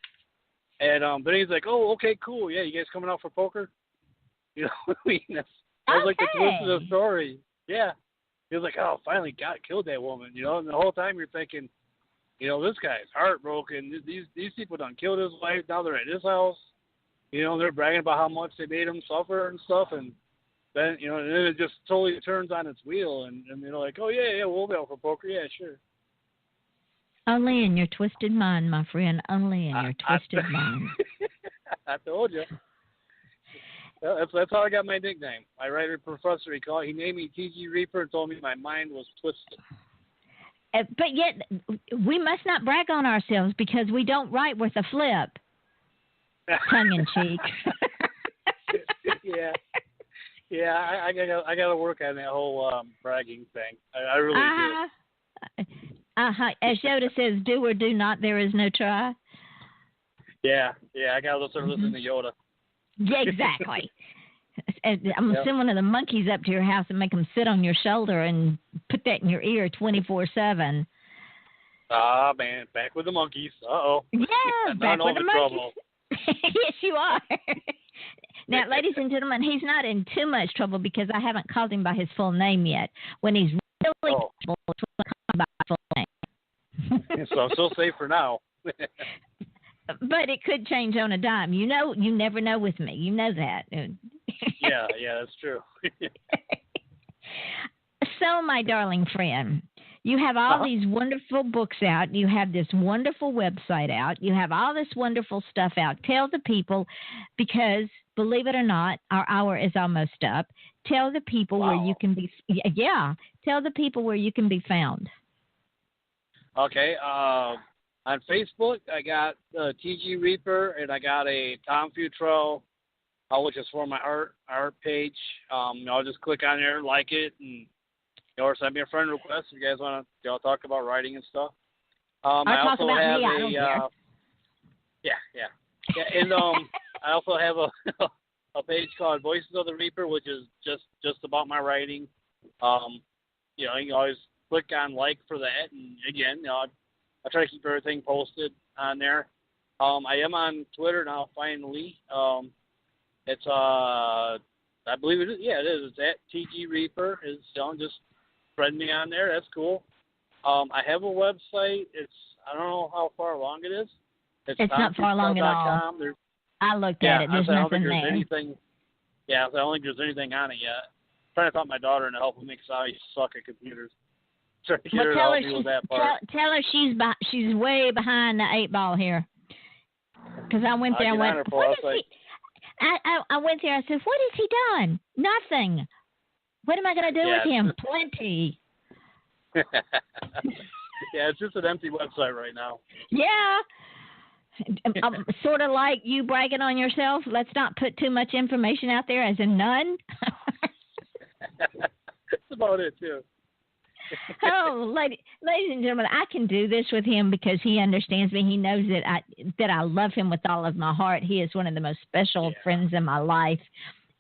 And then he's like, "Oh, okay, cool. Yeah, you guys coming out for poker?" That's was like the twist of the story. Yeah. He was like, "Oh, finally killed that woman." And the whole time you're thinking, this guy's heartbroken. These people done killed his wife. Now they're at his house. They're bragging about how much they made him suffer and stuff. And then, and then it just totally turns on its wheel. And like, "Oh, yeah, we'll be out for poker. Yeah, sure." Only in your twisted mind, my friend. Only in your twisted mind. I told you. Well, that's how I got my nickname. My writer professor, he named me T.G. Reaper and told me my mind was twisted. But yet, we must not brag on ourselves because we don't write worth a flip. Tongue in cheek. Yeah. I gotta work on that whole bragging thing. I really do. As Yoda says, do or do not, there is no try. Yeah. I gotta start listening to Yoda. Yeah, exactly. I'm gonna send one of the monkeys up to your house and make them sit on your shoulder and put that in your ear 24/7. Ah, man, back with the monkeys. Uh-oh. Yeah, back with the monkeys. Trouble. Yes, you are. Now, ladies and gentlemen, he's not in too much trouble because I haven't called him by his full name yet. When he's really in trouble, it's when I call him by his full name. So I'm still safe for now. But it could change on a dime. You know, you never know with me. You know that. Yeah, that's true. So, my darling friend, you have all these wonderful books out. You have this wonderful website out. You have all this wonderful stuff out. Tell the people, because believe it or not, our hour is almost up. Tell the people where you can be. Yeah, tell the people where you can be found. Okay. On Facebook, I got TG Reaper, and I got a Thom Futrell, which is for my art page. I'll just click on there, like it, and or send me a friend request if you guys want to talk about writing and stuff. I talk also about have me. I don't care. Yeah, and I also have a page called Voices of the Reaper, which is just about my writing. You can always click on like for that, and again, I try to keep everything posted on there. I am on Twitter now, finally. It's I believe it is. Yeah, it is. It's at TG Reaper. It's just friend me on there. That's cool. I have a website. I don't know how far along it is. It's not far along at all. I looked at it. There's nothing there. I don't think there's anything on it yet. I'm trying to talk my daughter to help me because I suck at computers. Trying to get her to help me with that part. Tell her she's way behind the 8 ball here. Because I went there and went, I went there. I said, what has he done? Nothing. What am I going to do with him? Plenty. Yeah, it's just an empty website right now. Yeah. Sort of like you bragging on yourself. Let's not put too much information out there, as in none. That's about it, too. Ladies and gentlemen, I can do this with him because he understands me. He knows that I love him with all of my heart. He is one of the most special friends in my life.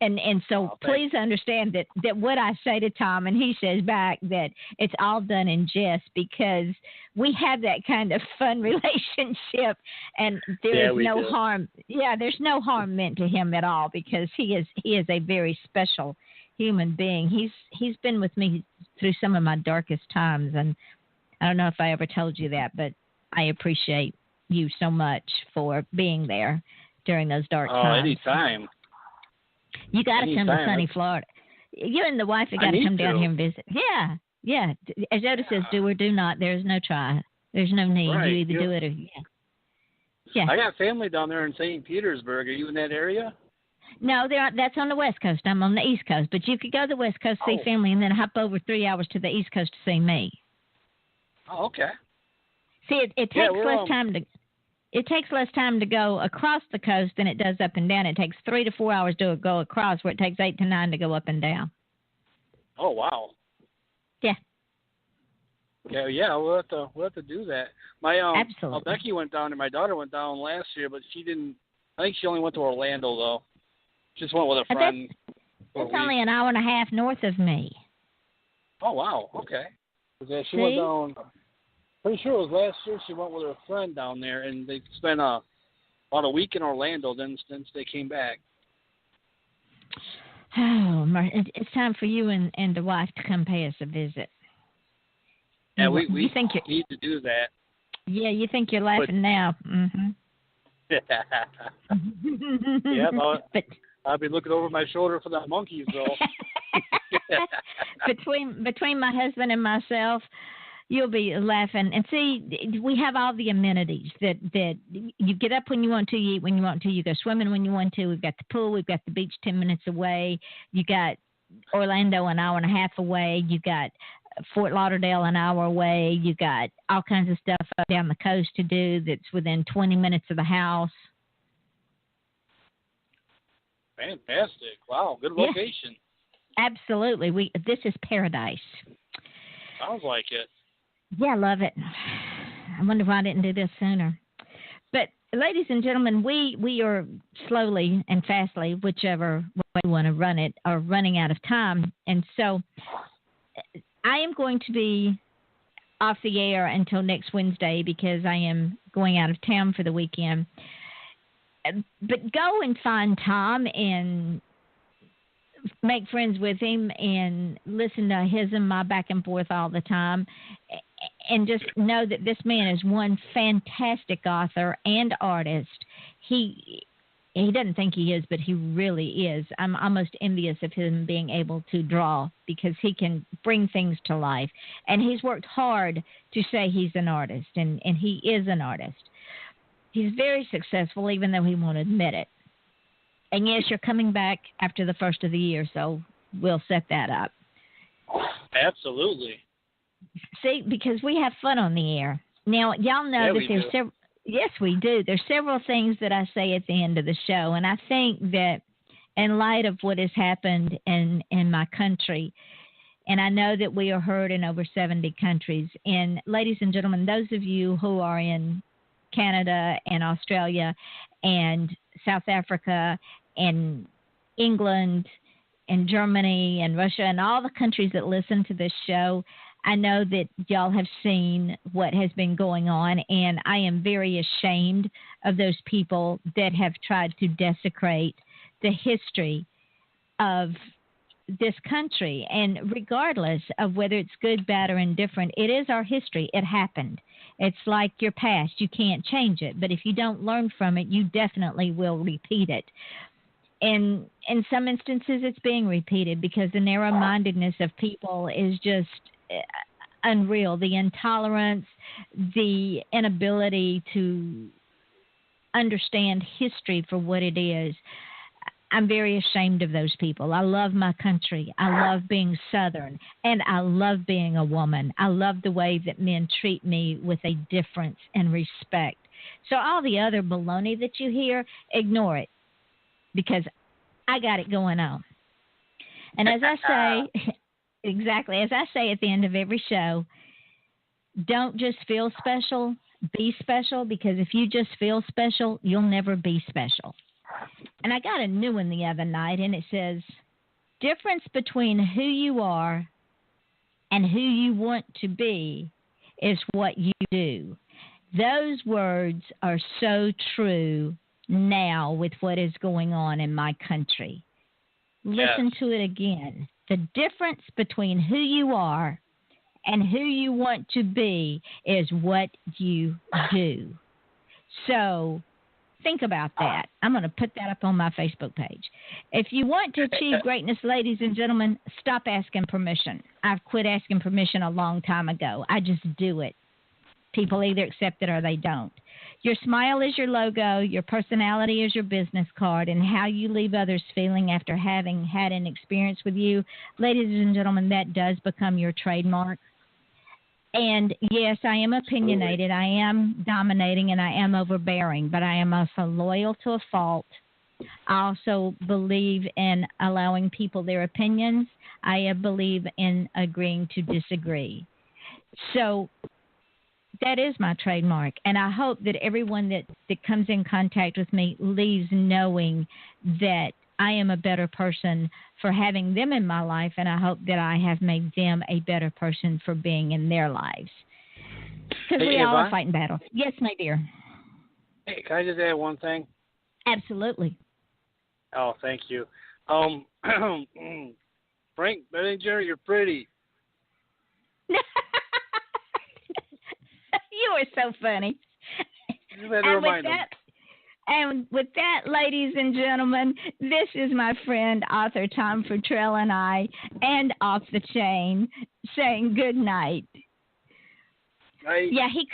And so please understand that what I say to Thom, and he says back that it's all done in jest because we have that kind of fun relationship, and there is no harm. Yeah, there's no harm meant to him at all because he is a very special human being. He's been with me through some of my darkest times, and I don't know if I ever told you that, but I appreciate you so much for being there during those dark times. Anytime. You got to come to sunny Florida. You and the wife have got to come down here and visit. Yeah. As Yoda says, do or do not. There's no try. There's no need. Right. You either do it or yeah. I got family down there in St. Petersburg. Are you in that area? No, that's on the West Coast. I'm on the East Coast. But you could go to the West Coast, see family, and then hop over 3 hours to the East Coast to see me. Oh, okay. See, it takes less time to. It takes less time to go across the coast than it does up and down. It takes 3 to 4 hours to go across, where it takes 8 to 9 to go up and down. Oh, wow. Yeah. Yeah, we'll have to do that. My Absolutely. Becky went down, and my daughter went down last year, but she didn't. I think she only went to Orlando though. Just went with a friend. It's only an hour and a half north of me. Oh wow. Okay. Yeah, she went down. Pretty sure it was last year. She went with her friend down there, and they spent about a week in Orlando. Then since they came back. Oh, it's time for you and the wife to come pay us a visit. Yeah, we need to do that. Yeah, you think you're laughing now. Mm-hmm. Yeah, I'll be looking over my shoulder for the monkeys, though. Between my husband and myself, you'll be laughing. And see, we have all the amenities that you get up when you want to, you eat when you want to, you go swimming when you want to. We've got the pool, we've got the beach 10 minutes away. You got Orlando an hour and a half away. You got Fort Lauderdale an hour away. You got all kinds of stuff up down the coast to do that's within 20 minutes of the house. Fantastic. Wow, good location. Yeah, absolutely. This is paradise. Sounds like it. Yeah, I love it. I wonder why I didn't do this sooner. But, ladies and gentlemen, we are slowly and fastly, whichever way you want to run it, are running out of time. And so I am going to be off the air until next Wednesday because I am going out of town for the weekend. But go and find Thom and make friends with him and listen to his and my back and forth all the time. And just know that this man is one fantastic author and artist. He doesn't think he is, but he really is. I'm almost envious of him being able to draw because he can bring things to life. And he's worked hard to say he's an artist, and he is an artist. He's very successful, even though he won't admit it. And yes, you're coming back after the first of the year, so we'll set that up. Absolutely. See, because we have fun on the air. Now, y'all know that there's several. Yes, we do. There's several things that I say at the end of the show, and I think that in light of what has happened in my country, and I know that we are heard in over 70 countries. And ladies and gentlemen, those of you who are in Canada and Australia and South Africa and England and Germany and Russia and all the countries that listen to this show, I know that y'all have seen what has been going on, and I am very ashamed of those people that have tried to desecrate the history of this country. And regardless of whether it's good, bad, or indifferent, it is our history. It happened. It's like your past. You can't change it. But if you don't learn from it, you definitely will repeat it. And in some instances, it's being repeated because the narrow-mindedness of people is just unreal. The intolerance, the inability to understand history for what it is. I'm very ashamed of those people. I love my country. I love being Southern, and I love being a woman. I love the way that men treat me with a difference and respect. So all the other baloney that you hear, ignore it because I got it going on. And as I say, exactly, as I say at the end of every show, don't just feel special, be special, because if you just feel special, you'll never be special. And I got a new one the other night, and it says, difference between who you are and who you want to be is what you do. Those words are so true now with what is going on in my country. Listen to it again. The difference between who you are and who you want to be is what you do. So think about that. I'm going to put that up on my Facebook page. If you want to achieve greatness, ladies and gentlemen, stop asking permission. I've quit asking permission a long time ago. I just do it. People either accept it or they don't. Your smile is your logo. Your personality is your business card. And how you leave others feeling after having had an experience with you, ladies and gentlemen, that does become your trademark. And yes, I am opinionated, I am dominating, and I am overbearing, but I am also loyal to a fault. I also believe in allowing people their opinions. I believe in agreeing to disagree. So that is my trademark, and I hope that everyone that comes in contact with me leaves knowing that I am a better person for having them in my life, and I hope that I have made them a better person for being in their lives. Because we all are fighting battles. Yes, my dear. Hey, can I just add one thing? Absolutely. Oh, thank you. Frank Bellinger, you're pretty. You are so funny. You better remind them. And with that, ladies and gentlemen, this is my friend, author Thom Futrell, and I, and Off the Chain, saying good night. Yeah, he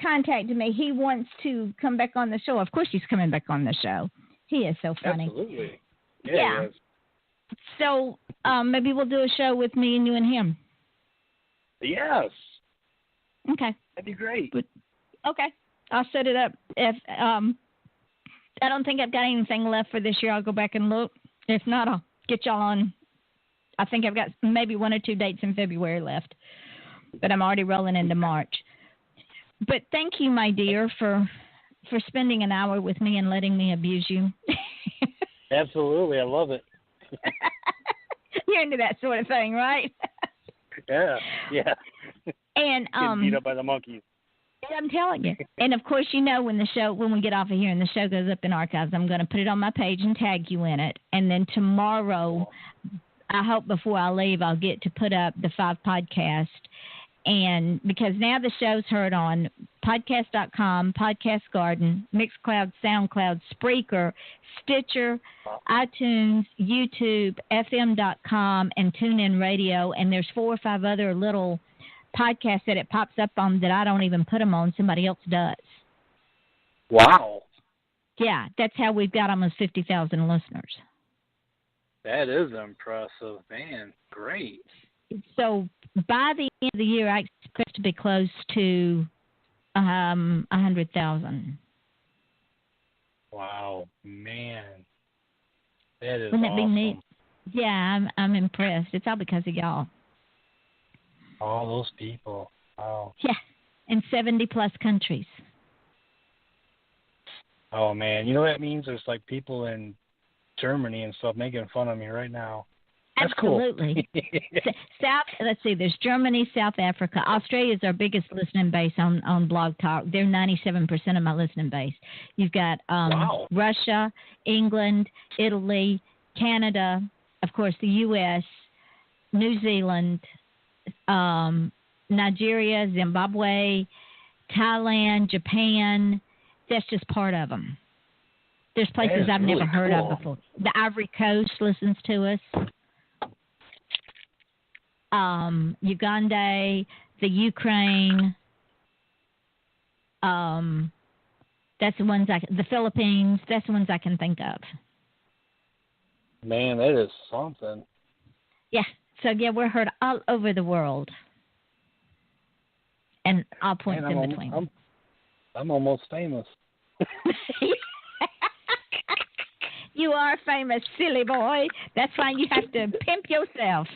contacted me. He wants to come back on the show. Of course, he's coming back on the show. He is so funny. Absolutely. Yeah. So maybe we'll do a show with me and you and him. Yes. Okay. That'd be great. Okay. I'll set it up. If I don't think I've got anything left for this year, I'll go back and look. If not, I'll get y'all on. I think I've got maybe 1 or 2 dates in February left, but I'm already rolling into March. But thank you, my dear, for spending an hour with me and letting me abuse you. Absolutely. I love it. You're into that sort of thing, right? Yeah. And getting beat up by the monkeys. I'm telling you. And of course, when we get off of here and the show goes up in archives, I'm going to put it on my page and tag you in it. And then tomorrow, I hope before I leave, I'll get to put up the 5 podcast. And because now the show's heard on podcast.com, Podcast Garden, Mixcloud, SoundCloud, Spreaker, Stitcher, iTunes, YouTube, FM.com, and TuneIn Radio. And there's 4 or 5 other little podcasts that it pops up on that I don't even put them on. Somebody else does. Wow. Yeah, that's how we've got almost 50,000 listeners. That is impressive. Man, great. So by the end of the year, I expect to be close to 100,000. Wow, man, that is Wouldn't it be awesome. neat? Yeah, I'm impressed. It's all because of y'all. All those people. Wow. Yeah, in 70-plus countries. Oh, man. You know what that means? There's like people in Germany and stuff making fun of me right now. That's Absolutely. Cool. Let's see, there's Germany, South Africa. Australia is our biggest listening base on Blog Talk. They're 97% of my listening base. You've got Wow. Russia, England, Italy, Canada, of course, the U.S., New Zealand, Nigeria, Zimbabwe, Thailand, Japan. That's just part of them. There's places I've really never heard cool. of before. The Ivory Coast listens to us. Uganda, the Ukraine. That's the ones the Philippines. That's the ones I can think of. Man, that is something. Yeah. So yeah, we're heard all over the world, and all points in between. I'm almost famous. You are famous, silly boy. That's why you have to pimp yourself,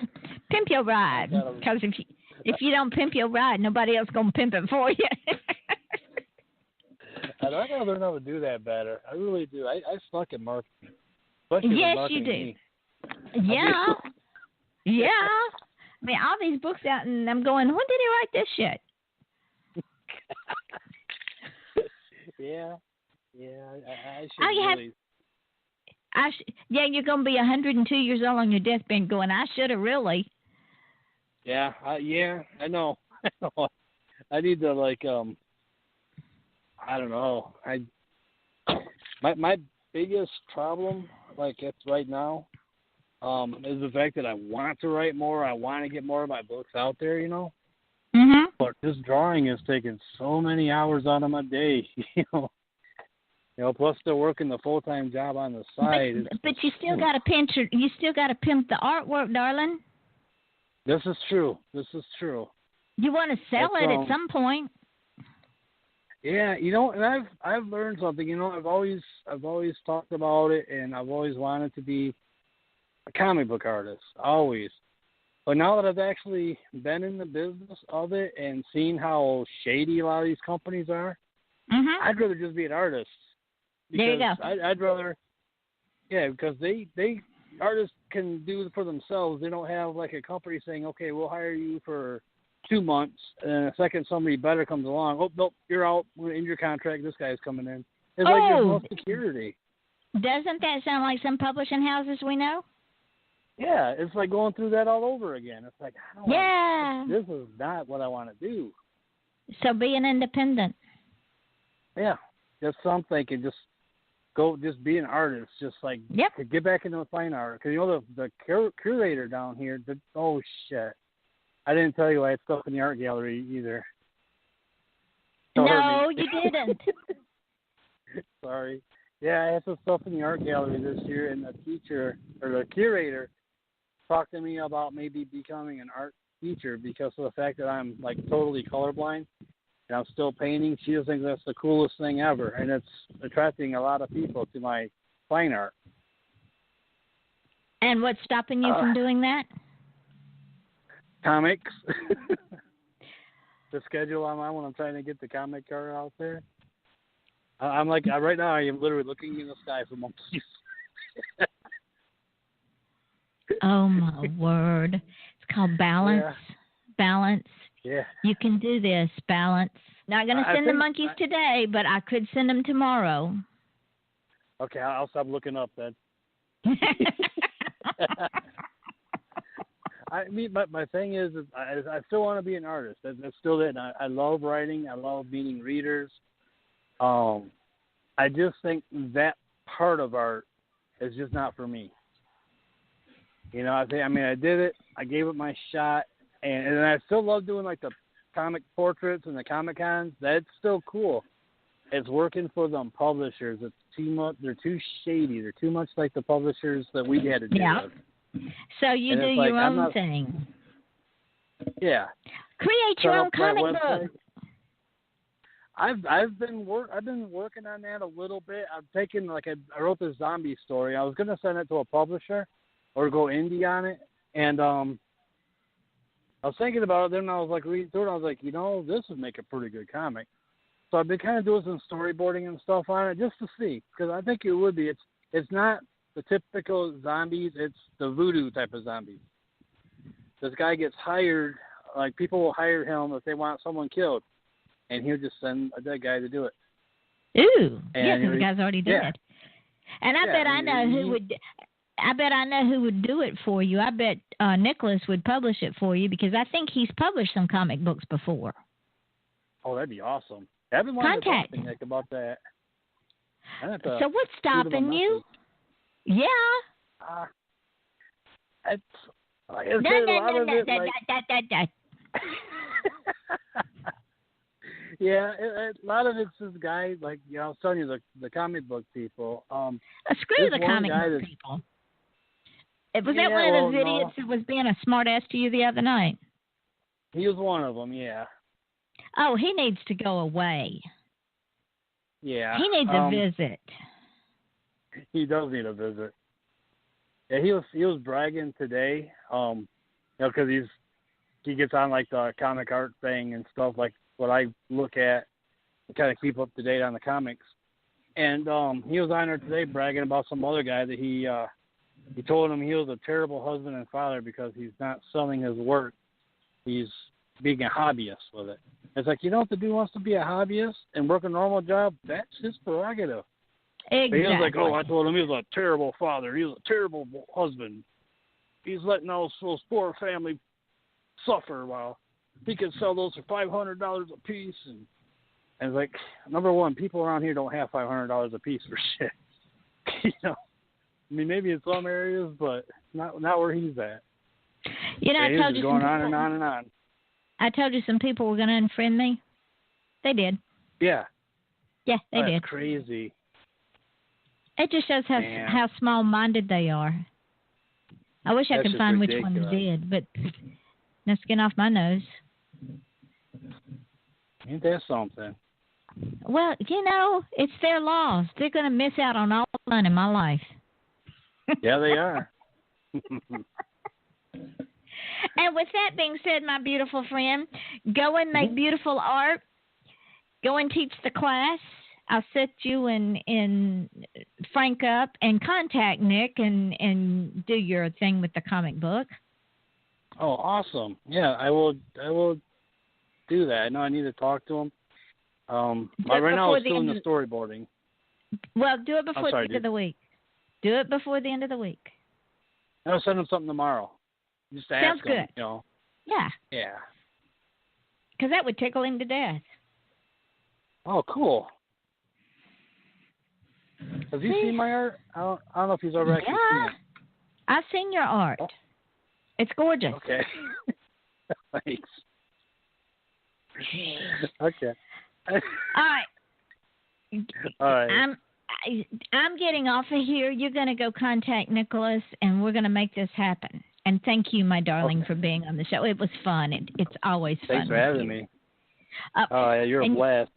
pimp your ride. Because if you don't pimp your ride, nobody else gonna pimp it for you. I gotta learn how to do that better. I really do. I suck at marketing. Especially yes, marketing you do. me. Yeah, yeah. I mean, all these books out, and I'm going, when did he write this shit? Yeah. I should really. Yeah, you're going to be 102 years old on your deathbed going, I should have really. Yeah, I know. I need to, like, I don't know. My biggest problem, like, it's right now, is the fact that I want to write more. I want to get more of my books out there, Mm-hmm. But this drawing is taking so many hours out of my day, plus still working the full-time job on the side. But you still got to pimp. You still got to pimp the artwork, darling. This is true. You want to sell it at some point. Yeah, and I've learned something. I've always talked about it, and I've always wanted to be a comic book artist, always. But now that I've actually been in the business of it and seen how shady a lot of these companies are, mm-hmm. I'd rather just be an artist. There you go. I'd rather, because they artists can do it for themselves. They don't have like a company saying, okay, we'll hire you for 2 months, and then the second somebody better comes along, oh, nope, you're out, we're going to end your contract, this guy's coming in. It's like there's no security. Doesn't that sound like some publishing houses we know? Yeah, it's like going through that all over again. It's like, this is not what I want to do. So be an independent. Yeah, that's what I'm thinking. Just be an artist. Just like to get back into the fine art. Because the curator down here. Oh shit! I didn't tell you I had stuff in the art gallery either. No, you didn't. Sorry. Yeah, I had some stuff in the art gallery this year, and the teacher or the curator talked to me about maybe becoming an art teacher because of the fact that I'm like totally colorblind and I'm still painting. She just thinks that's the coolest thing ever, and it's attracting a lot of people to my fine art. And what's stopping you from doing that? Comics. The schedule I'm on when I'm trying to get the comic art out there. I'm like, right now I am literally looking in the sky for monkeys. Oh, my word. It's called balance. Yeah. Balance. Yeah. You can do this, balance. Not going to send the monkeys today, but I could send them tomorrow. Okay, I'll stop looking up then. My thing is I still want to be an artist. That's still it. I love writing. I love meeting readers. I just think that part of art is just not for me. You know, I did it. I gave it my shot, and I still love doing like the comic portraits and the Comic Cons. That's still cool. It's working for them publishers. It's too much. They're too shady. They're too much like the publishers that we had to deal with. So you do your own thing. Yeah. Create your own comic book. I've been working on that a little bit. I've taken I wrote this zombie story. I was gonna send it to a publisher or go indie on it, and I was thinking about it. Then I was like reading through it. I was like, this would make a pretty good comic. So I've been kind of doing some storyboarding and stuff on it just to see, because I think it would be. It's not the typical zombies. It's the voodoo type of zombies. This guy gets hired. Like, people will hire him if they want someone killed, and he'll just send a dead guy to do it. Ooh, yeah, because the guy's already dead. Yeah. And I bet I know who would. I bet I know who would do it for you. I bet Nicholas would publish it for you, because I think he's published some comic books before. Oh, that'd be awesome. I've been wanting to talk to Nick about that. So what's stopping you? Yeah. It's like I said, yeah, a lot of it's this guy, like, I was telling you, the comic book people. Screw the comic book people. Was that one of those idiots that was being a smart ass to you the other night? He was one of them, yeah. Oh, he needs to go away. Yeah. He needs a visit. He does need a visit. Yeah, he was bragging today, because he gets on like the comic art thing and stuff, like what I look at to kind of keep up to date on the comics. And he was on there today bragging about some other guy that he told him he was a terrible husband and father because he's not selling his work. He's being a hobbyist with it. It's like, if the dude wants to be a hobbyist and work a normal job, that's his prerogative. Exactly. But he was like, I told him he was a terrible father. He was a terrible husband. He's letting those poor family suffer while he could sell those for $500 a piece. And it's like, number one, people around here don't have $500 a piece for shit. Maybe in some areas, but not where he's at. I told you going on and on and on. I told you some people were going to unfriend me. They did. Yeah. Yeah, they did. That's crazy. It just shows how small-minded they are. I wish I could find which ones did, but no skin off my nose. Ain't that something? Well, it's their loss. They're going to miss out on all the fun in my life. Yeah, they are. And with that being said, my beautiful friend, go and make beautiful art. Go and teach the class. I'll set you and Frank up and contact Nick and do your thing with the comic book. Oh, awesome. Yeah, I will do that. I know I need to talk to him. Right now I'm still in the storyboarding. Well, do it before the end of the week. Do it before the end of the week. I'll send him something tomorrow. Just to ask him. Sounds good. Yeah. Yeah. Because that would tickle him to death. Oh, cool. Has he seen my art? I don't know if he's already seen it. I've seen your art. Oh. It's gorgeous. Okay. Thanks. Okay. All right. I'm getting off of here. You're going to go contact Nicholas, and we're going to make this happen. And thank you, my darling, for being on the show. It was fun. It's always fun. Thanks for having me. Yeah, you're a blast.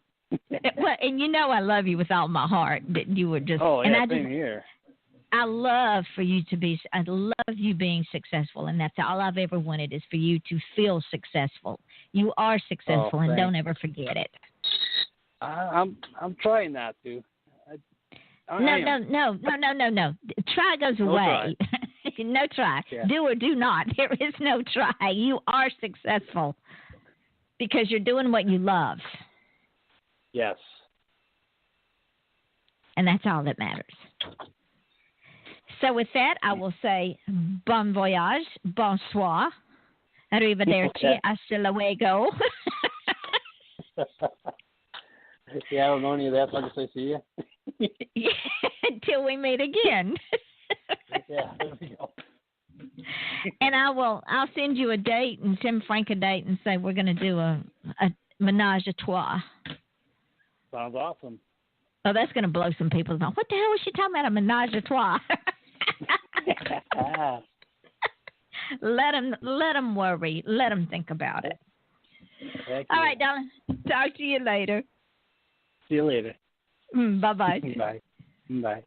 Well, and you know I love you with all my heart. That you were just. Oh, and yeah, same here. I love for you to be. I love you being successful, and that's all I've ever wanted is for you to feel successful. You are successful, and don't ever forget it. I'm trying not to. No. Try goes away. No try. Yeah. Do or do not. There is no try. You are successful because you're doing what you love. Yes. And that's all that matters. So with that, I will say bon voyage, bonsoir, arrivederci, hasta luego. Yeah, I don't know any of that, so I just say see ya. Until we meet again. Yeah, there we go. And I'll send you a date and send Frank a date and say we're going to do a menage a trois. Sounds awesome. Oh, that's going to blow some people's mind. What the hell was she talking about, a menage a trois? Let them worry. Let them think about it. All right, darling. Talk to you later. See you later. Bye-bye. Bye. Bye.